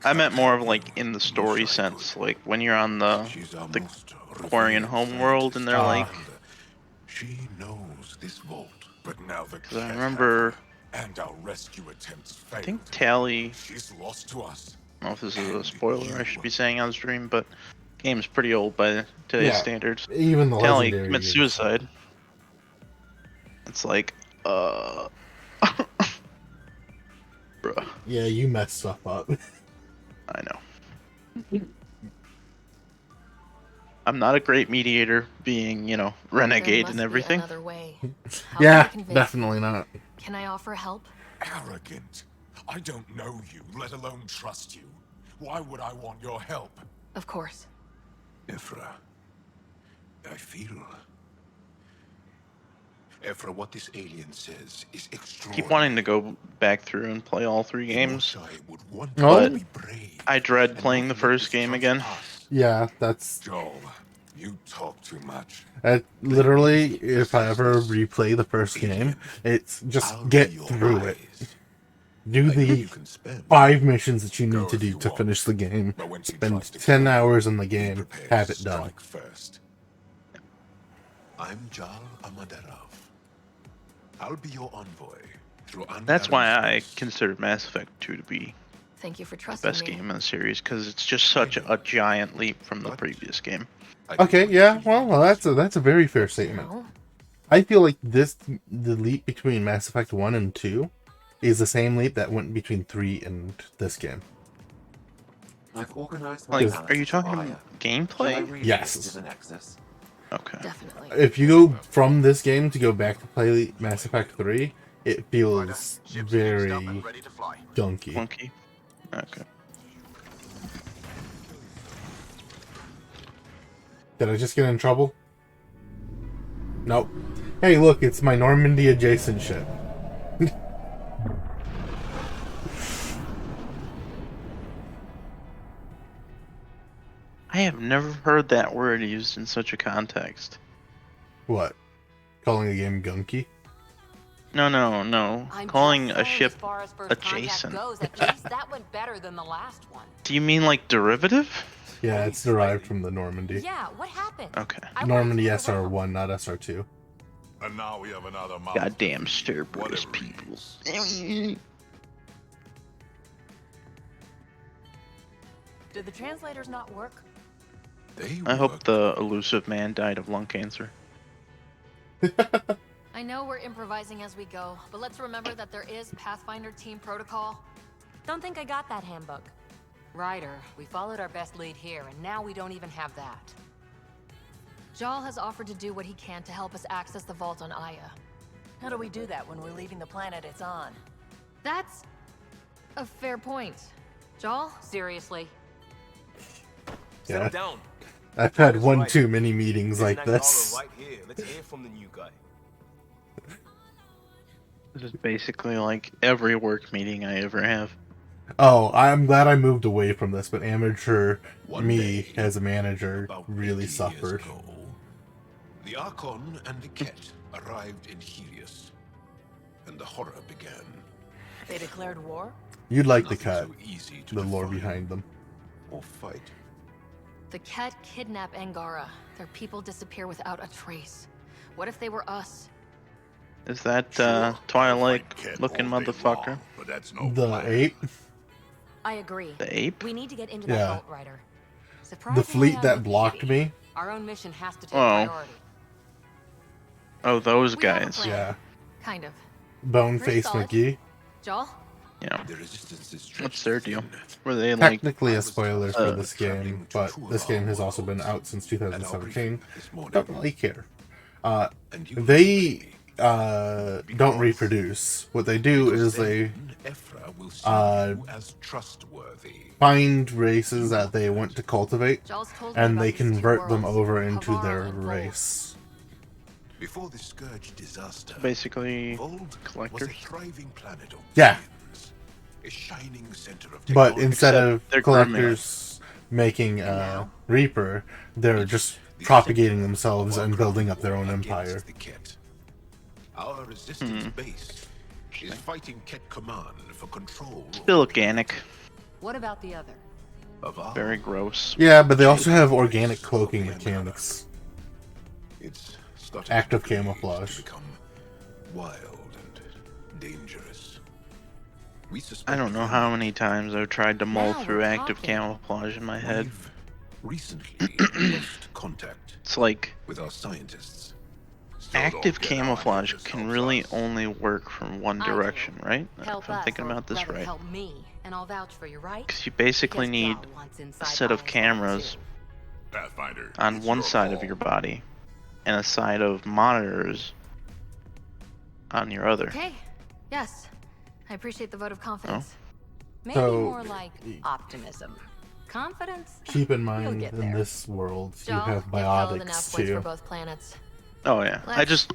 I meant more of like in the story sense, like when you're on the Quarian homeworld and they're like. She knows this vault, but now the Because I remember And our rescue attempts failed. I think Tally. She's lost to us. I don't know if this is a spoiler I should be saying on stream, but game's pretty old by today's standards. Even the Tally legendary commits games. suicide. It's like, bruh. Yeah, you messed stuff up. I know. I'm not a great mediator, being, you know, renegade and everything. Another way. Yeah, definitely not. Can I offer help? Arrogant. I don't know you, let alone trust you. Why would I want your help? Of course. Ephra, I feel... Ephra, what this alien says is extraordinary. Keep wanting to go back through and play all 3 games, Oh. but I dread playing the first game again. Yeah, that's... Joel, you talk too much. Literally, if I ever replay the first game, it's just get through it. Do the 5 missions that you need to do to finish the game. Spend 10 hours in the game, have it done. First. I'm Jal Amaderov. I'll be your envoy through That's why I consider Mass Effect 2 to be Thank you for the trusting best me. game in the series, because it's just such a giant leap from the previous game. Okay, yeah, well, that's a very fair statement. I feel like the leap between Mass Effect 1 and 2 is the same leap that went between 3 and this game. I've organized Like, are you talking gameplay? Yes. Okay. Definitely. If you go from this game to go back to play Mass Effect 3, it feels very gunky. Clunky. Okay. Did I just get in trouble? Nope. Hey, look, it's my Normandy adjacent ship. I have never heard that word used in such a context. What? Calling a game gunky? No. I'm Calling just a saying, ship as far as first adjacent. contact goes, at least that went better than the last one. Do you mean like derivative? Yeah, it's derived from the Normandy. Yeah, what happened? Okay. Normandy SR1, not SR2. And now we have another mouth. Goddamn Cerberus people. Did the translators not work? I hope the elusive man died of lung cancer. I know we're improvising as we go, but let's remember that there is Pathfinder team protocol. Don't think I got that handbook. Ryder, we followed our best lead here, and now we don't even have that. Jal has offered to do what he can to help us access the vault on Aya. How do we do that when we're leaving the planet it's on? That's a fair point. Jal? Seriously? Yeah. I've had one too many meetings like this. Right here. Let's hear from the new guy. This is basically like every work meeting I ever have. Oh, I'm glad I moved away from this, but amateur me as a manager really suffered. The Archon and the Ket arrived in Helios, and the horror began. They declared war? You'd like the cut, the lore behind them. Or fight. The Ket kidnap Angara. Their people disappear without a trace. What if they were us? Is that Twilight-looking motherfucker? The ape? I agree. The ape? We need to get into Yeah. that vault, Ryder. The fleet that blocked me? Our own mission has to take Oh. priority. Oh, those guys. Yeah. Kind of. Boneface McGee? Jal? Yeah. What's their deal? Were they like Technically a spoiler for this game, but this game has also been out since 2017. Don't really care. They don't reproduce. What they do is they find races that they want to cultivate, and they convert them over into their race. Before the Scourge disaster, basically Vold collectors? was a thriving planet of Yeah. a shining center of But technology. instead of they're collectors making Reaper, they're just propagating themselves and building up their own empire. Our resistance base is fighting Ket Command for control. still organic? What about the other? Of our Very gross. Yeah, but they also have organic cloaking mechanics. It's starting Active to breed, camouflage. to become wild and dangerous. We I suspect don't know how many times I've tried to mull through active camouflage in my head. recently lost contact It's like with our scientists. active camouflage can really only work from one direction, right? Help If I'm us, thinking or about this rather right. help me, and I'll vouch for you, right? Because you basically Because need Jaw wants a inside set of Biles' body, cameras too. Pathfinder, on it's one your side of call. your body and a side of monitors on your other. Okay. Yes. I appreciate the vote of confidence. Maybe So- more like optimism. Confidence? Keep in You'll mind, get in there. this world, you Jaw, have you've held enough biotics points for too. both planets. Oh yeah, I Let's just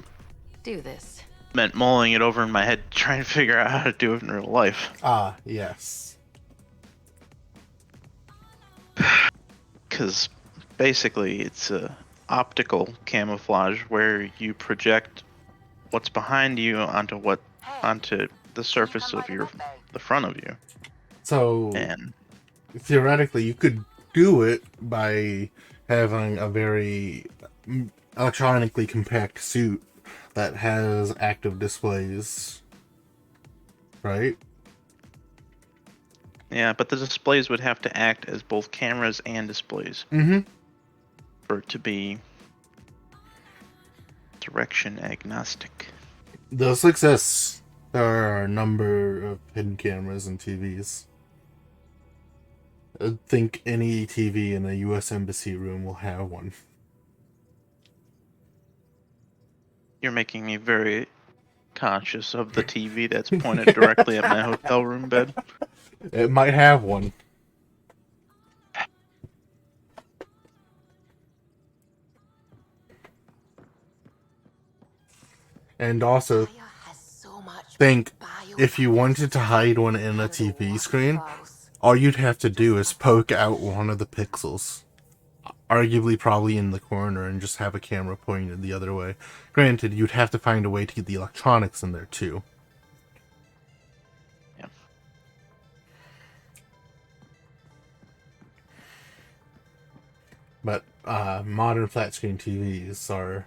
do this. meant mulling it over in my head, trying to figure out how to do it in real life. Ah, yes. Because basically it's a optical camouflage where you project what's behind you onto the surface of the front of you. So And theoretically, you could do it by having a very electronically compact suit that has active displays, right? yeah, but the displays would have to act as both cameras and displays Mm-hmm. for it to be direction agnostic. Those exists. There are a number of hidden cameras and TVs. I think any TV in a U.S. Embassy room will have one. You're making me very conscious of the TV that's pointed directly at my hotel room bed. It might have one. And also, think, if you wanted to hide one in a TV screen, all you'd have to do is poke out one of the pixels. Arguably probably in the corner, and just have a camera pointed the other way. Granted, you'd have to find a way to get the electronics in there too. Yeah. But modern flat screen TVs are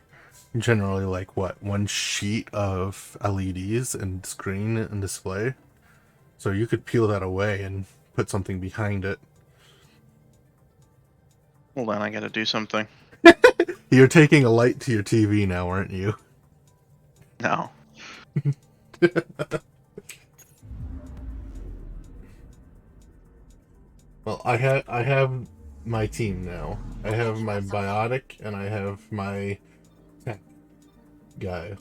generally like what, one sheet of LEDs and screen and display. So you could peel that away and put something behind it. Hold on, I gotta do something. You're taking a light to your TV now, aren't you? No. Well, I have my team now. I have my biotic and I have my tech guy.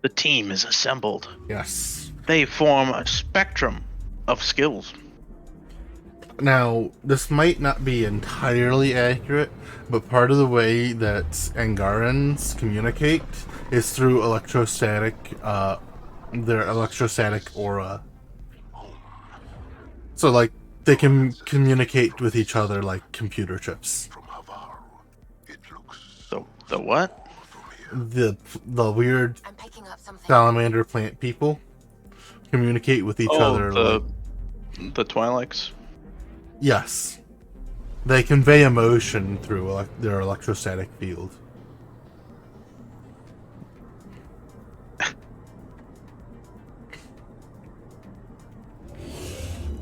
The team is assembled. Yes. They form a spectrum of skills. Now, this might not be entirely accurate, but part of the way that Angarans communicate is through electrostatic, their electrostatic aura. So, like, they can communicate with each other like computer chips. The what? The weird salamander plant people communicate with each other. The Twi'leks. Yes. They convey emotion through their electrostatic field.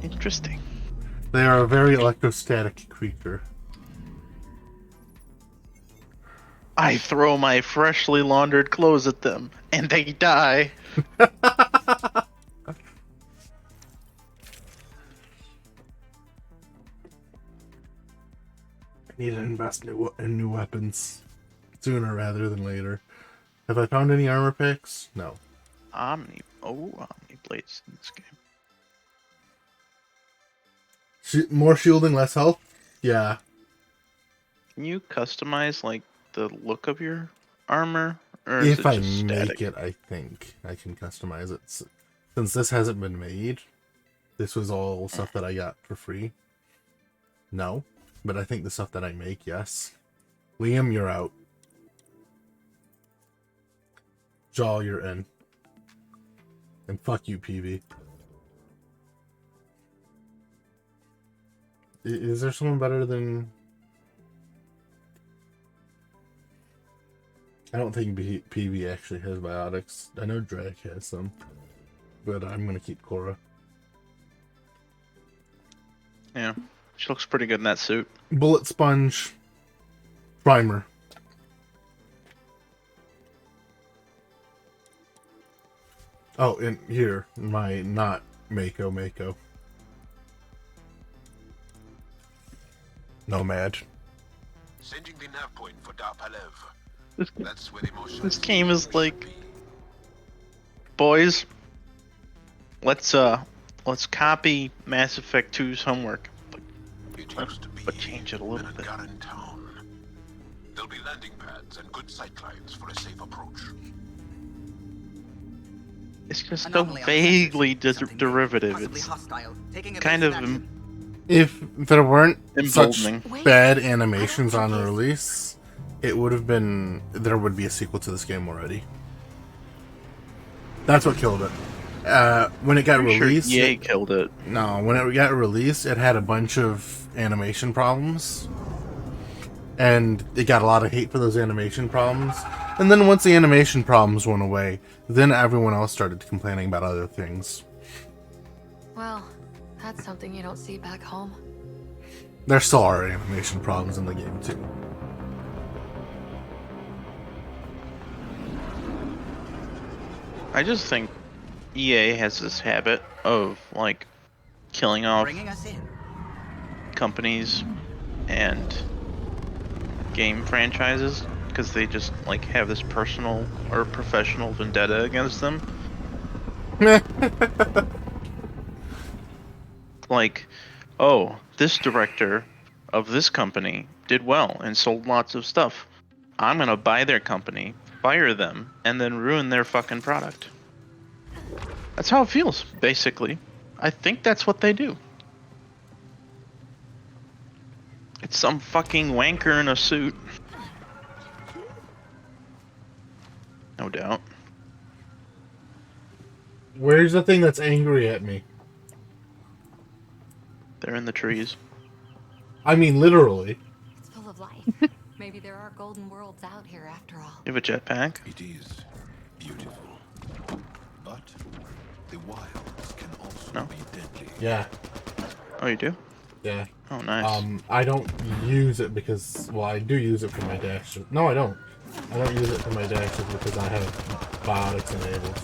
Interesting. They are a very electrostatic creature. I throw my freshly laundered clothes at them, and they die. I need to invest in new weapons sooner rather than later. Have I found any armor packs? No. Omni blades in this game. More shielding, less health? Yeah. Can you customize like the look of your armor, or is If it I just make static? it, I think I can customize it. Since this hasn't been made, this was all stuff that I got for free. No, but I think the stuff that I make, yes. Liam, you're out. Jaw, you're in. And fuck you, PV. Is there someone better than... I don't think PV actually has biotics. I know Drake has some. but I'm gonna keep Cora. Yeah, she looks pretty good in that suit. Bullet sponge primer. Oh, and here, my not Mako. Nomad. Sending the nav point for Dar Palev. This, That's where the most this game is like, boys, let's copy Mass Effect 2's homework, but change it a little bit. Town. There'll be landing pads and good sight lines for a safe approach. It's just so vaguely derivative. It's kind of if there weren't such emboldening. bad animations on release, it would have been, there would be a sequel to this game already. That's what killed it. When it got released, sure EA killed it. No, when it got released, it had a bunch of animation problems, and it got a lot of hate for those animation problems. And then once the animation problems went away, then everyone else started complaining about other things. Well, that's something you don't see back home. There still are animation problems in the game too. I just think EA has this habit of like killing off companies and game franchises because they just like have this personal or professional vendetta against them. Like, oh, this director of this company did well and sold lots of stuff. I'm gonna buy their company, fire them, and then ruin their fucking product. That's how it feels, basically. I think that's what they do. It's some fucking wanker in a suit. No doubt. Where's the thing that's angry at me? They're in the trees. I mean, literally. It's full of life. Maybe there are golden worlds out here after all. You have a jetpack? It is beautiful. But the wilds can also be deadly. Yeah. Oh, you do? Yeah. Oh, nice. I don't use it because, well, I do use it for my dash. No, I don't. I don't use it for my dashes because I have biotics enabled.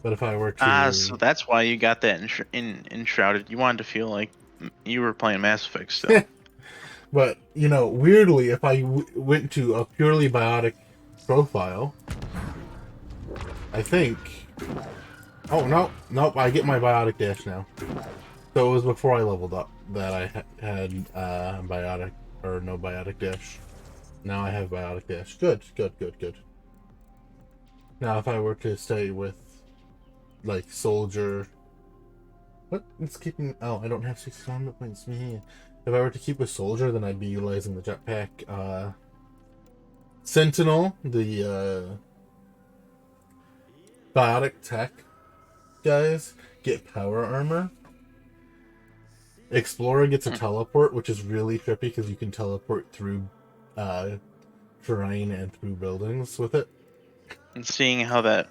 But if I were to... so that's why you got that enshrouded. You wanted to feel like you were playing Mass Effect still. But, you know, weirdly, if I went to a purely biotic profile, I think... Oh, no. Nope, I get my biotic dash now. So it was before I leveled up that I had biotic, or no biotic dash. Now I have biotic dash. Good. Now if I were to stay with, like, soldier... What? It's keeping... Oh, I don't have 60 combat points. If I were to keep with soldier, then I'd be utilizing the jetpack. Sentinel, the biotic tech guys, get power armor. Explorer gets a teleport, which is really trippy because you can teleport through terrain and through buildings with it. And seeing how that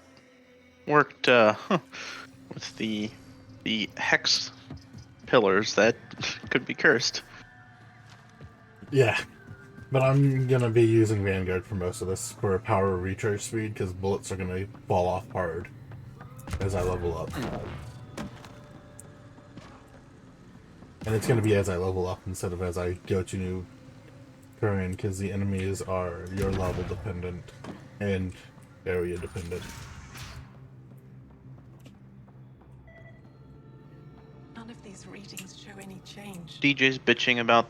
worked with the hex pillars, that could be cursed. Yeah. But I'm going to be using Vanguard for most of this for power recharge speed because bullets are going to fall off hard as I level up. And it's going to be as I level up instead of as I go to new terrain because the enemies are your level dependent and area dependent. None of these readings show any change. DJ's bitching about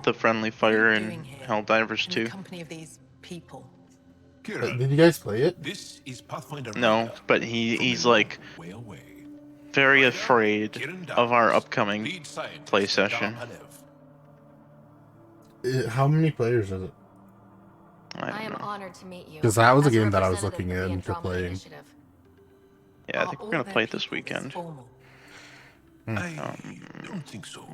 the friendly fire in Helldivers 2. Company of these people. Did you guys play it? This is Pathfinder. No, but he's like very afraid of our upcoming play session. How many players is it? I am honored to meet you. Because that was a game that I was looking into playing. Yeah, I think we're gonna play it this weekend. I don't think so.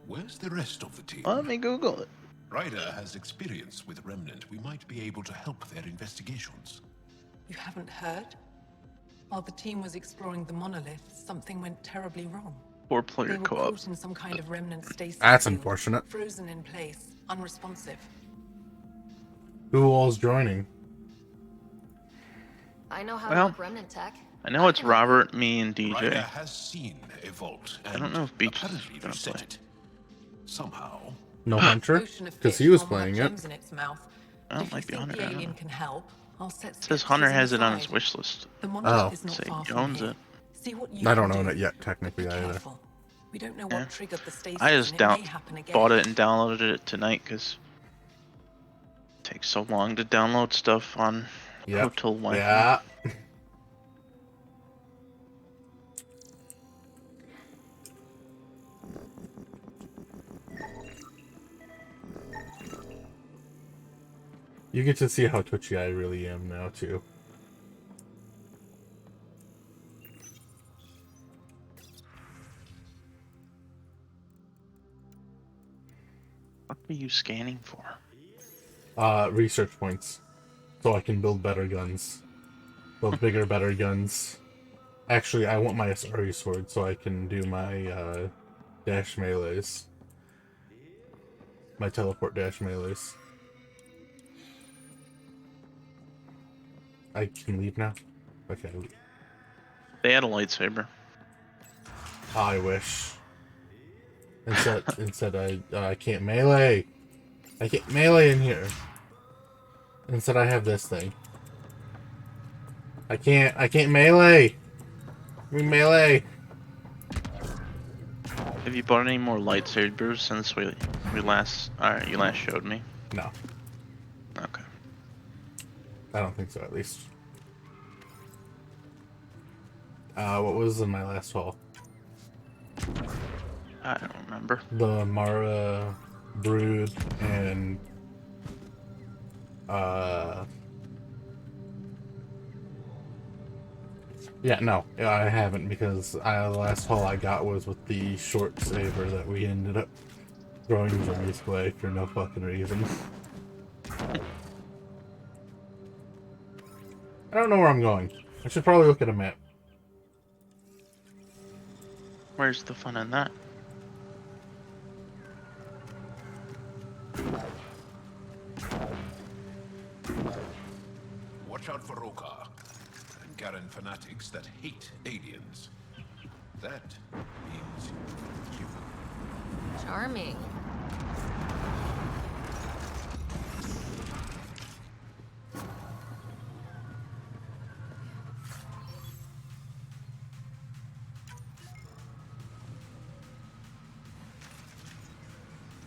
Where's the rest of the team? Let me Google it. Ryder has experience with Remnant. We might be able to help their investigations. You haven't heard? While the team was exploring the monolith, something went terribly wrong. 4-player They were co-op. caught in some kind of remnant stasis That's field, unfortunate. frozen in place, unresponsive. Who all's joining? I know how to Well, work remnant tech. I know it's can help you. Robert, me, and DJ. Ryder has seen a vault, I and don't know if Beach is apparently gonna reset play. it. Somehow. No Hunter? Ocean of Because fish he was can't have playing it. gems in its mouth. Oh, If it you might be think Hunter. the I don't alien know. can help, I'll set It says Hunter has it on his aside. wish list. The monolith Oh. is not Say far he from owns here. it. See what you I can don't own do. it yet, technically, Be either. careful. We don't know Yeah. what triggered the stasis, I just and it may happen again. bought it and downloaded it tonight because it takes so long to download stuff on hotel Wi-Fi. Yeah. You get to see how twitchy I really am now, too. What were you scanning for? Research points. So I can build better guns. Build bigger, better guns. Actually, I want my Asari sword so I can do my, dash melees. My teleport dash melees. I can leave now? Okay. They had a lightsaber. I wish. Instead I can't melee. I can't melee in here. Instead I have this thing. I can't melee. We melee. Have you bought any more lightsabers since we last you last showed me? No. Okay. I don't think so, at least. What was in my last haul? I don't remember. The Mara Brood and yeah, no, I haven't, because the last haul I got was with the short saber that we ended up throwing Jimmy's way for no fucking reason. I don't know where I'm going. I should probably look at a map. Where's the fun in that? Watch out for Roka and Garen fanatics that hate aliens. That means you. Charming.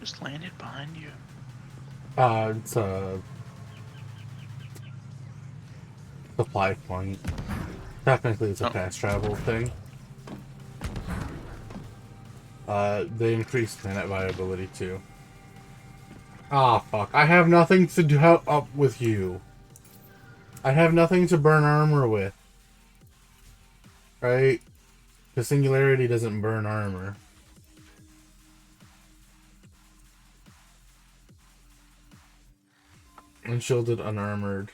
Just landed behind you. It's a supply point. Technically, it's a fast travel thing. They increase planet viability too. Ah, fuck. I have nothing to do up with you. I have nothing to burn armor with. Right? The singularity doesn't burn armor. Unshielded, unarmored.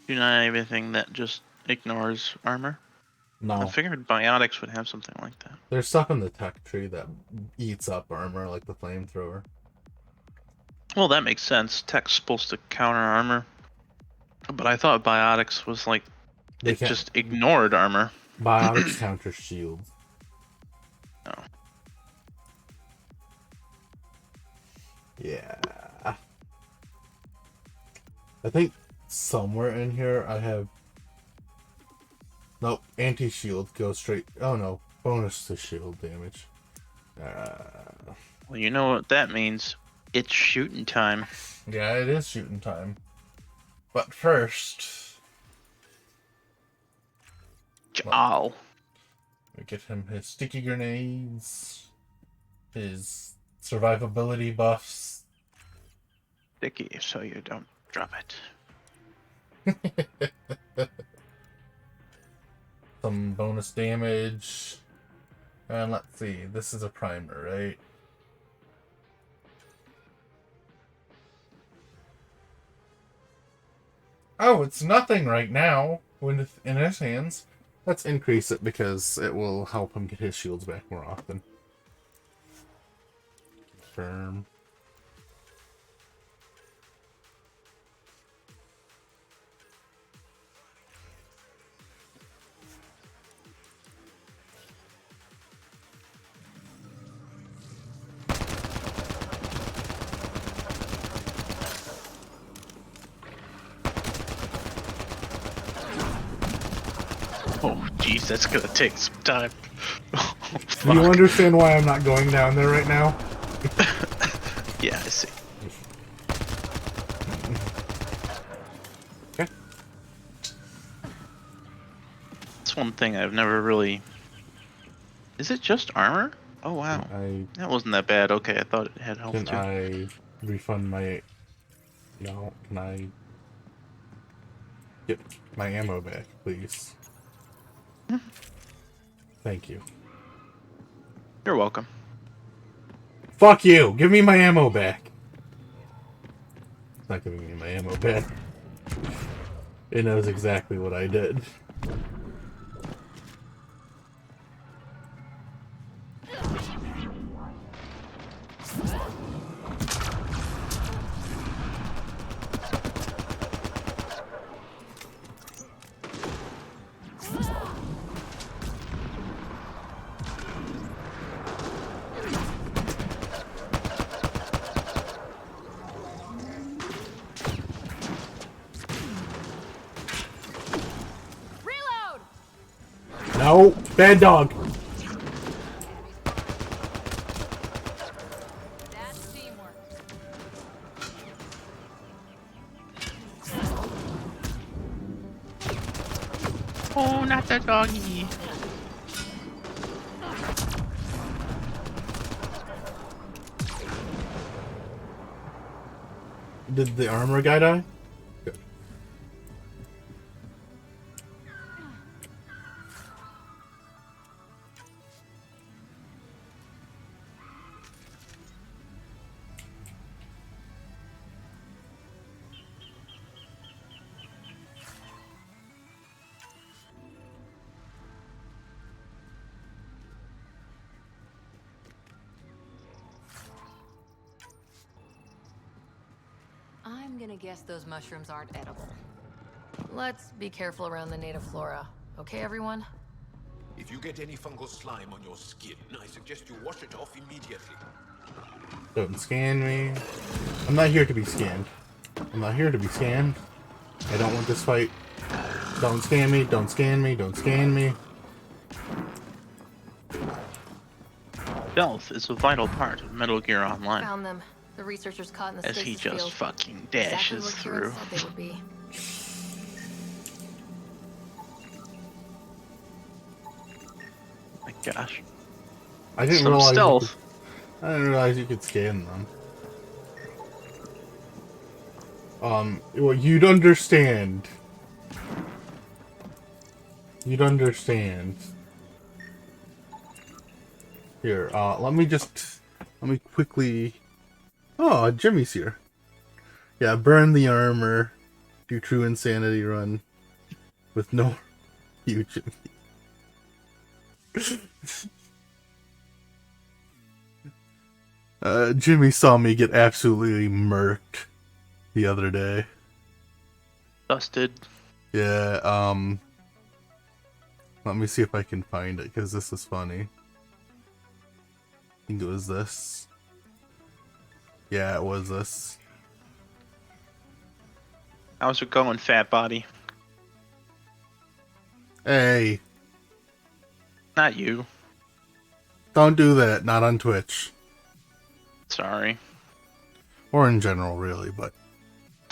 Do you not have anything that just ignores armor? No. I figured biotics would have something like that. There's stuff in the tech tree that eats up armor, like the flamethrower. Well, that makes sense. Tech's supposed to counter armor. But I thought biotics was like, it just ignored armor. Biotics counter shield. Oh. Yeah. I think somewhere in here I have... Nope, anti-shield goes straight... Oh no, bonus to shield damage. Well, you know what that means. It's shooting time. Yeah, it is shooting time. But first... Ow. We get him his sticky grenades, his survivability buffs. Sticky, so you don't drop it. Some bonus damage. And let's see, this is a primer, right? Oh, it's nothing right now when in his hands. Let's increase it because it will help him get his shields back more often. Confirm. Oh, jeez, that's gonna take some time. Oh, Do you fuck. understand why I'm not going down there right now? Yeah, I see. Okay. That's one thing I've never really... Is it just armor? Oh, wow. That wasn't that bad. Okay, I thought it had health Can too. I refund my... No, can I get my ammo back, please? Thank you. You're welcome. Fuck you! Give me my ammo back! It's not giving me my ammo back. It knows exactly what I did. No! Bad dog! Oh, not that doggy. Did the armor guy die? Good. I'm gonna guess those mushrooms aren't edible. Let's be careful around the native flora. Okay, everyone? If you get any fungal slime on your skin, I suggest you wash it off immediately. Don't scan me. I'm not here to be scanned. I'm not here to be scanned. I don't want this fight. Don't scan me, don't scan me, don't scan me. Stealth is a vital part of Metal Gear Online. Found them. The researchers caught in the As he stasis just field. fucking Exactly dashes where Kieran through. said they would be. My gosh. I didn't Some realize stealth. I didn't realize you could scan them. Well, you'd understand. You'd understand. Here, let me quickly... Oh, Jimmy's here. Yeah, burn the armor. Do true insanity run. With no... You, Jimmy. Jimmy saw me get absolutely murked the other day. Dusted. Yeah, let me see if I can find it, because this is funny. I think it was this. Yeah, it was this. How's it going, fat body? Hey. Not you. Don't do that, not on Twitch. Sorry. Or in general, really, but...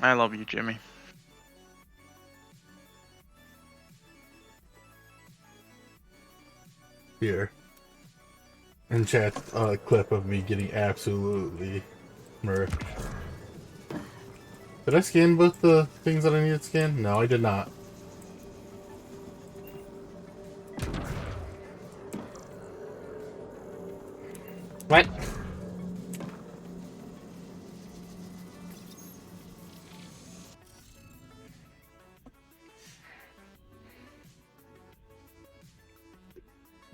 I love you, Jimmy. Here. In chat, a clip of me getting absolutely murked. Did I scan both the things that I needed to scan? No, I did not. What?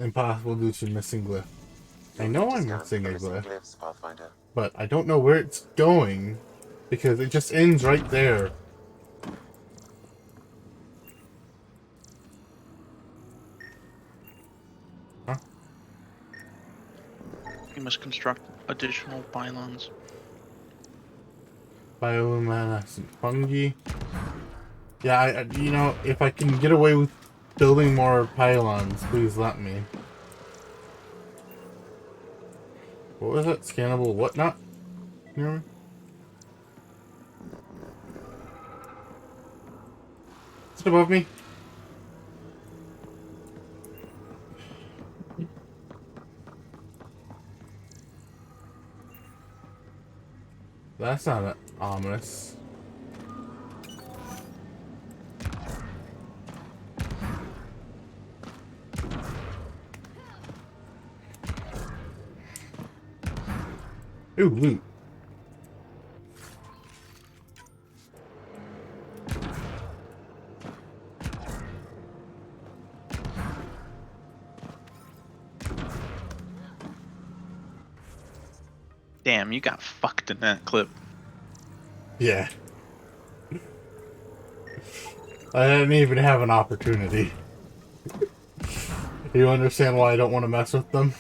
Impossible due to missing glyph. I know I'm missing a glyph, glyphs, Pathfinder. but I don't know where it's going because it just ends right there. Huh? You must construct additional pylons. Bioluminescent fungi. Yeah, you know, if I can get away with building more pylons, please let me. What was it? Scannable whatnot? You know? Is it above me? That's not ominous. Ooh, loot. Damn, you got fucked in that clip. Yeah. I didn't even have an opportunity. You understand why I don't want to mess with them?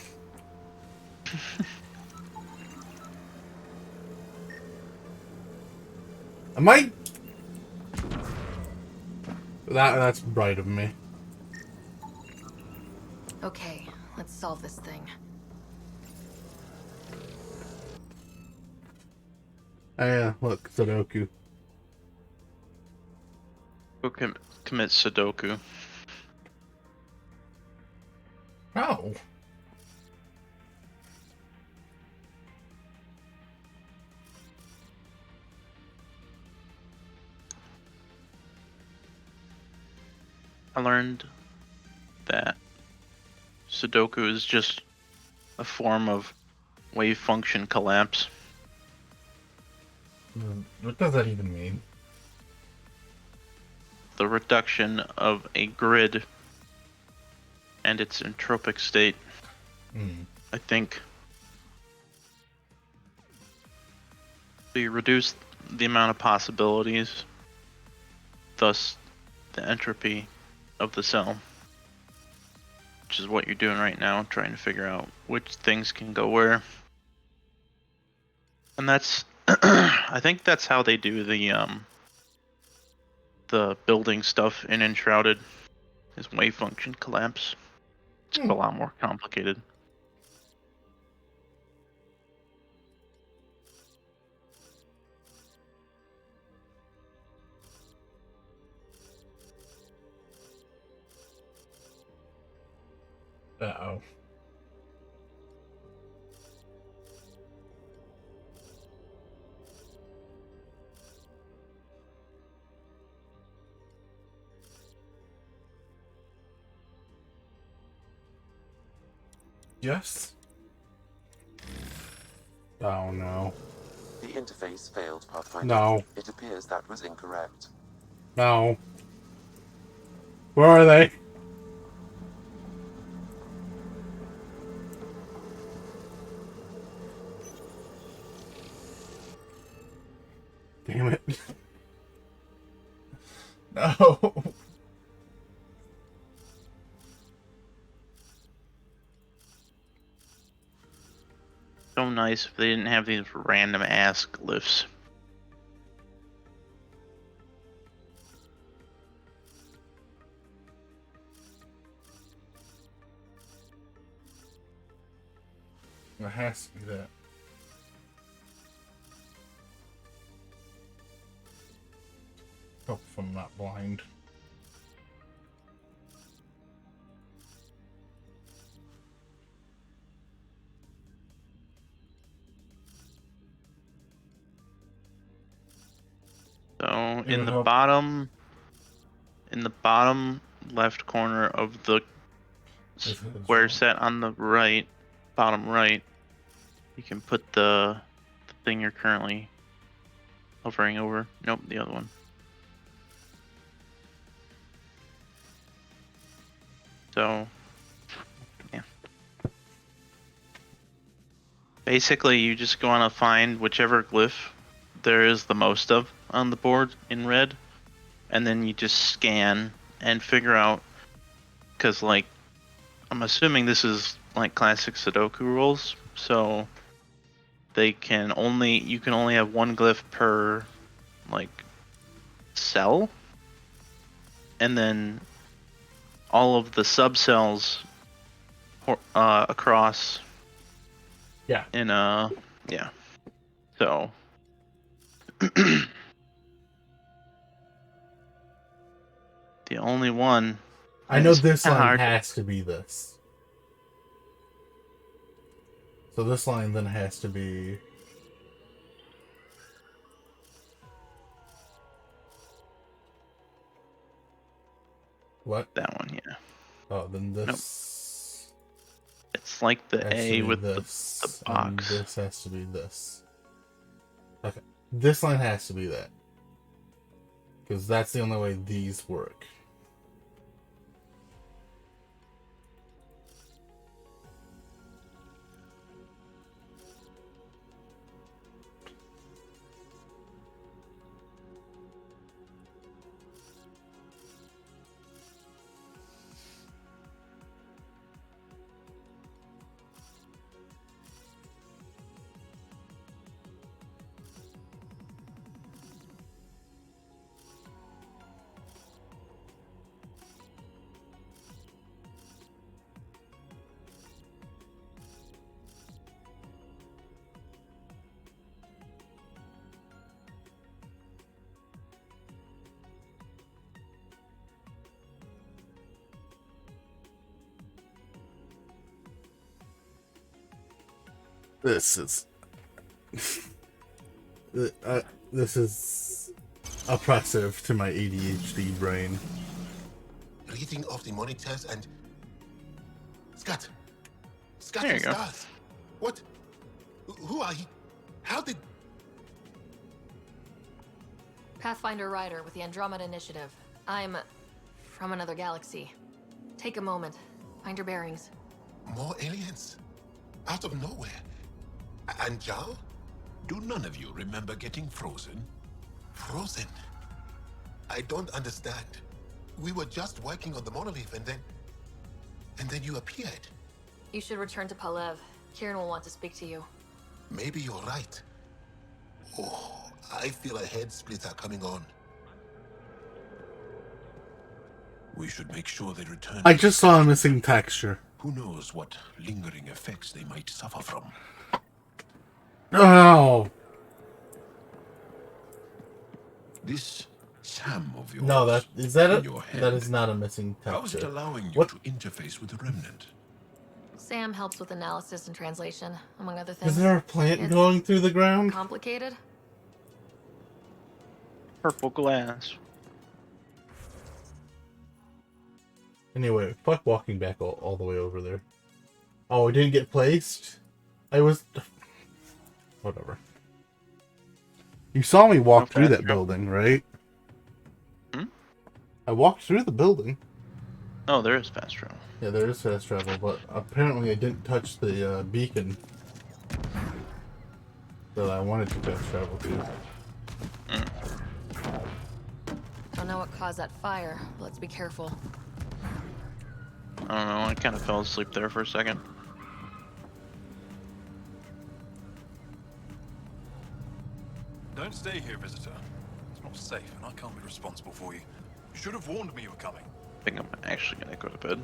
Am I? That's bright of me. Okay, let's solve this thing. Oh yeah, look, Sudoku. Go commit Sudoku. Oh. I learned that Sudoku is just a form of wave function collapse. What does that even mean? The reduction of a grid and its entropic state. I think. So you reduce the amount of possibilities, thus the entropy of the cell. Which is what you're doing right now, trying to figure out which things can go where. And that's I think that's how they do the building stuff in Enshrouded, is wave function collapse. It's a lot more complicated. Uh-oh. Yes? Oh no. The interface failed, Pathfinder. No. It appears that was incorrect. No. Where are they? Damn it. No. So nice if they didn't have these random ass glyphs. It has to be that. Hope if I'm not blind. So in the bottom left corner of the square set on the right, bottom right, you can put the thing you're currently hovering over. Nope, the other one. So, damn. Basically, you just go on to find whichever glyph there is the most of on the board in red, and then you just scan and figure out, because like I'm assuming this is like classic Sudoku rules, so you can only have one glyph per like cell, and then all of the subcells across. Yeah. Yeah. So. The only one. I know this line hard. has to be this. So this line then has to be. What? That one, yeah. Oh, then this. Nope. It's like the A with this, the box. And this has to be this. Okay. This line has to be that. Because that's the only way these work. This is this is oppressive to my ADHD brain. Reading off the monitors and Scott There you and go. Stars. What? Who are you? How did? Pathfinder Rider with the Andromeda Initiative. I'm from another galaxy. Take a moment. Find your bearings. More aliens? Out of nowhere? And Jal? Do none of you remember getting frozen? Frozen? I don't understand. We were just working on the monolith and then you appeared. You should return to Palev. Kieran will want to speak to you. Maybe you're right. Oh, I feel a head splitter coming on. We should make sure they return. I just saw a missing texture. Who knows what lingering effects they might suffer from? Oh! This Sam of yours. No, that is that in it? your head, That is not a missing how is it texture. allowing you What? to interface with the remnant? Sam helps with analysis and translation, among other things. Is there a plant It's going through the ground? complicated? Purple glass. Anyway, fuck walking back all the way over there. Oh, it didn't get placed? I was... Whatever. You saw me walk through that building, right? Hmm? I walked through the building. Oh, there is fast travel. Yeah, there is fast travel, but apparently I didn't touch the beacon that I wanted to fast travel to. Don't know what caused that fire, but let's be careful. I don't know, I kind of fell asleep there for a second. Don't stay here, visitor. It's not safe, and I can't be responsible for you. You should have warned me you were coming. I think I'm actually gonna go to bed.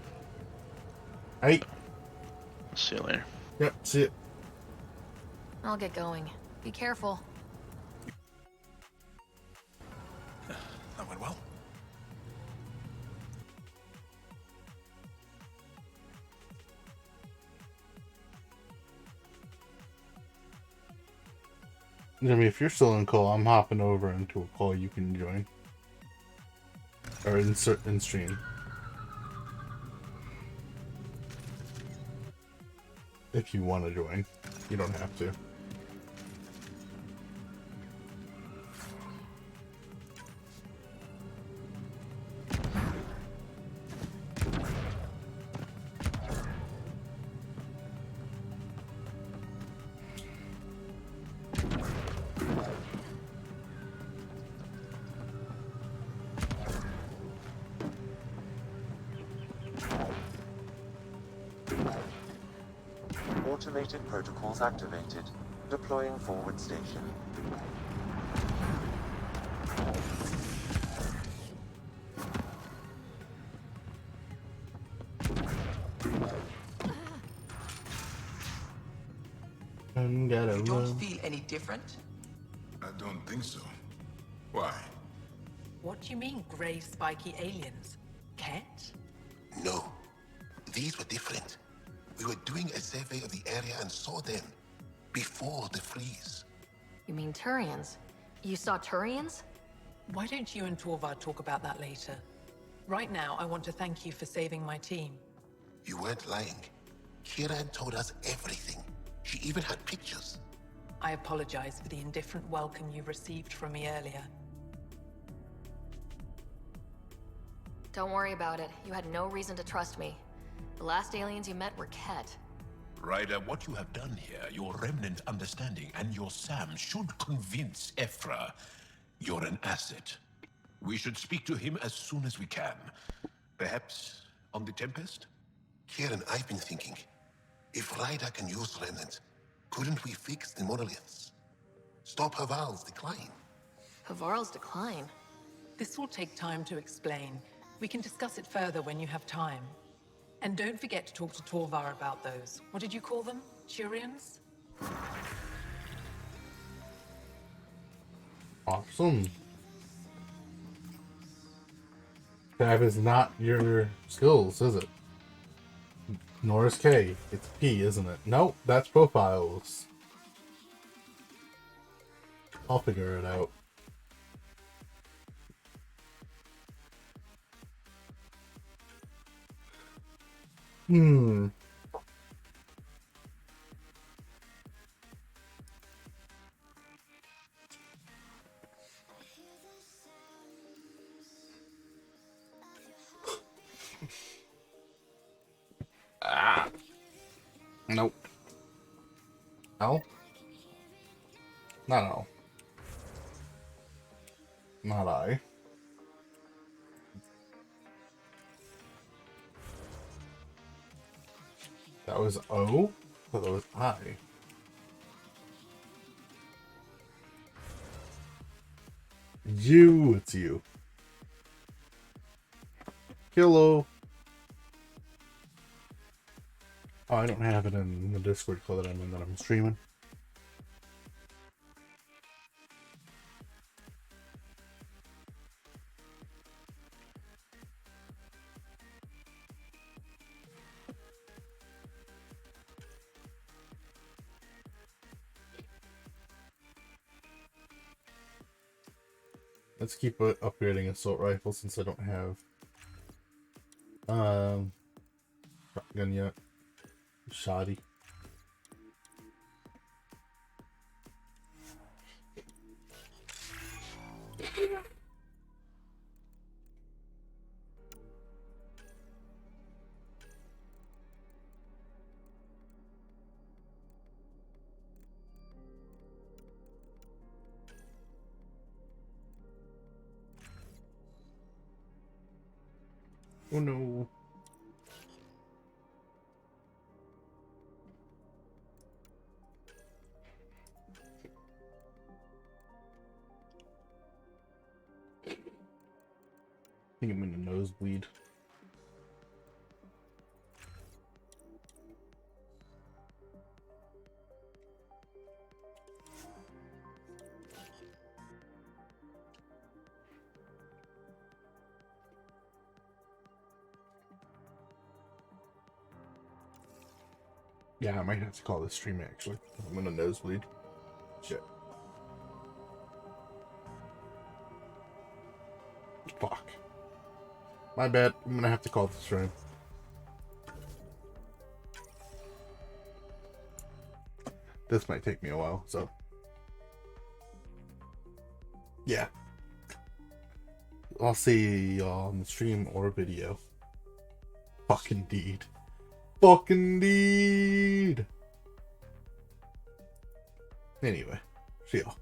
Hey. See you later. Yep, see it. I'll get going. Be careful. That went well. Jimmy, if you're still in call, I'm hopping over into a call you can join. Or insert in stream. If you want to join. You don't have to. Automated protocols activated. Deploying forward station. You don't feel any different? I don't think so. Why? What do you mean, grey spiky aliens? Ket? No, these were different. We were doing a survey of the area and saw them before the freeze. You mean Turians? You saw Turians? Why don't you and Torvar talk about that later? Right now, I want to thank you for saving my team. You weren't lying. Kira told us everything. She even had pictures. I apologize for the indifferent welcome you received from me earlier. Don't worry about it. You had no reason to trust me. The last aliens you met were Ket. Ryder, what you have done here, your remnant understanding and your SAM should convince Ephra you're an asset. We should speak to him as soon as we can. Perhaps on the Tempest? Kieran, I've been thinking, if Ryder can use remnant, couldn't we fix the monoliths? Stop Haval's decline? Havarl's decline? This will take time to explain. We can discuss it further when you have time. And don't forget to talk to Torvar about those. What did you call them? Turians? Awesome. Tab is not your skills, is it? Nor is K. It's P, isn't it? Nope, that's profiles. I'll figure it out. Nope. L? Not L. Not I. That was O? I thought that was I. You, it's you. Hello. Oh, I don't have it in the Discord call that I'm in that I'm streaming. Let's keep upgrading assault rifle since I don't have shotgun yet. Shoddy. Oh no. I think I'm in a nosebleed. Yeah, I might have to call this stream actually. I'm in a nosebleed. Shit. Fuck. My bad. I'm gonna have to call this stream. This might take me a while, so. Yeah. I'll see y'all on the stream or video. Fucking deed. Fucking deed. Anyway, see y'all.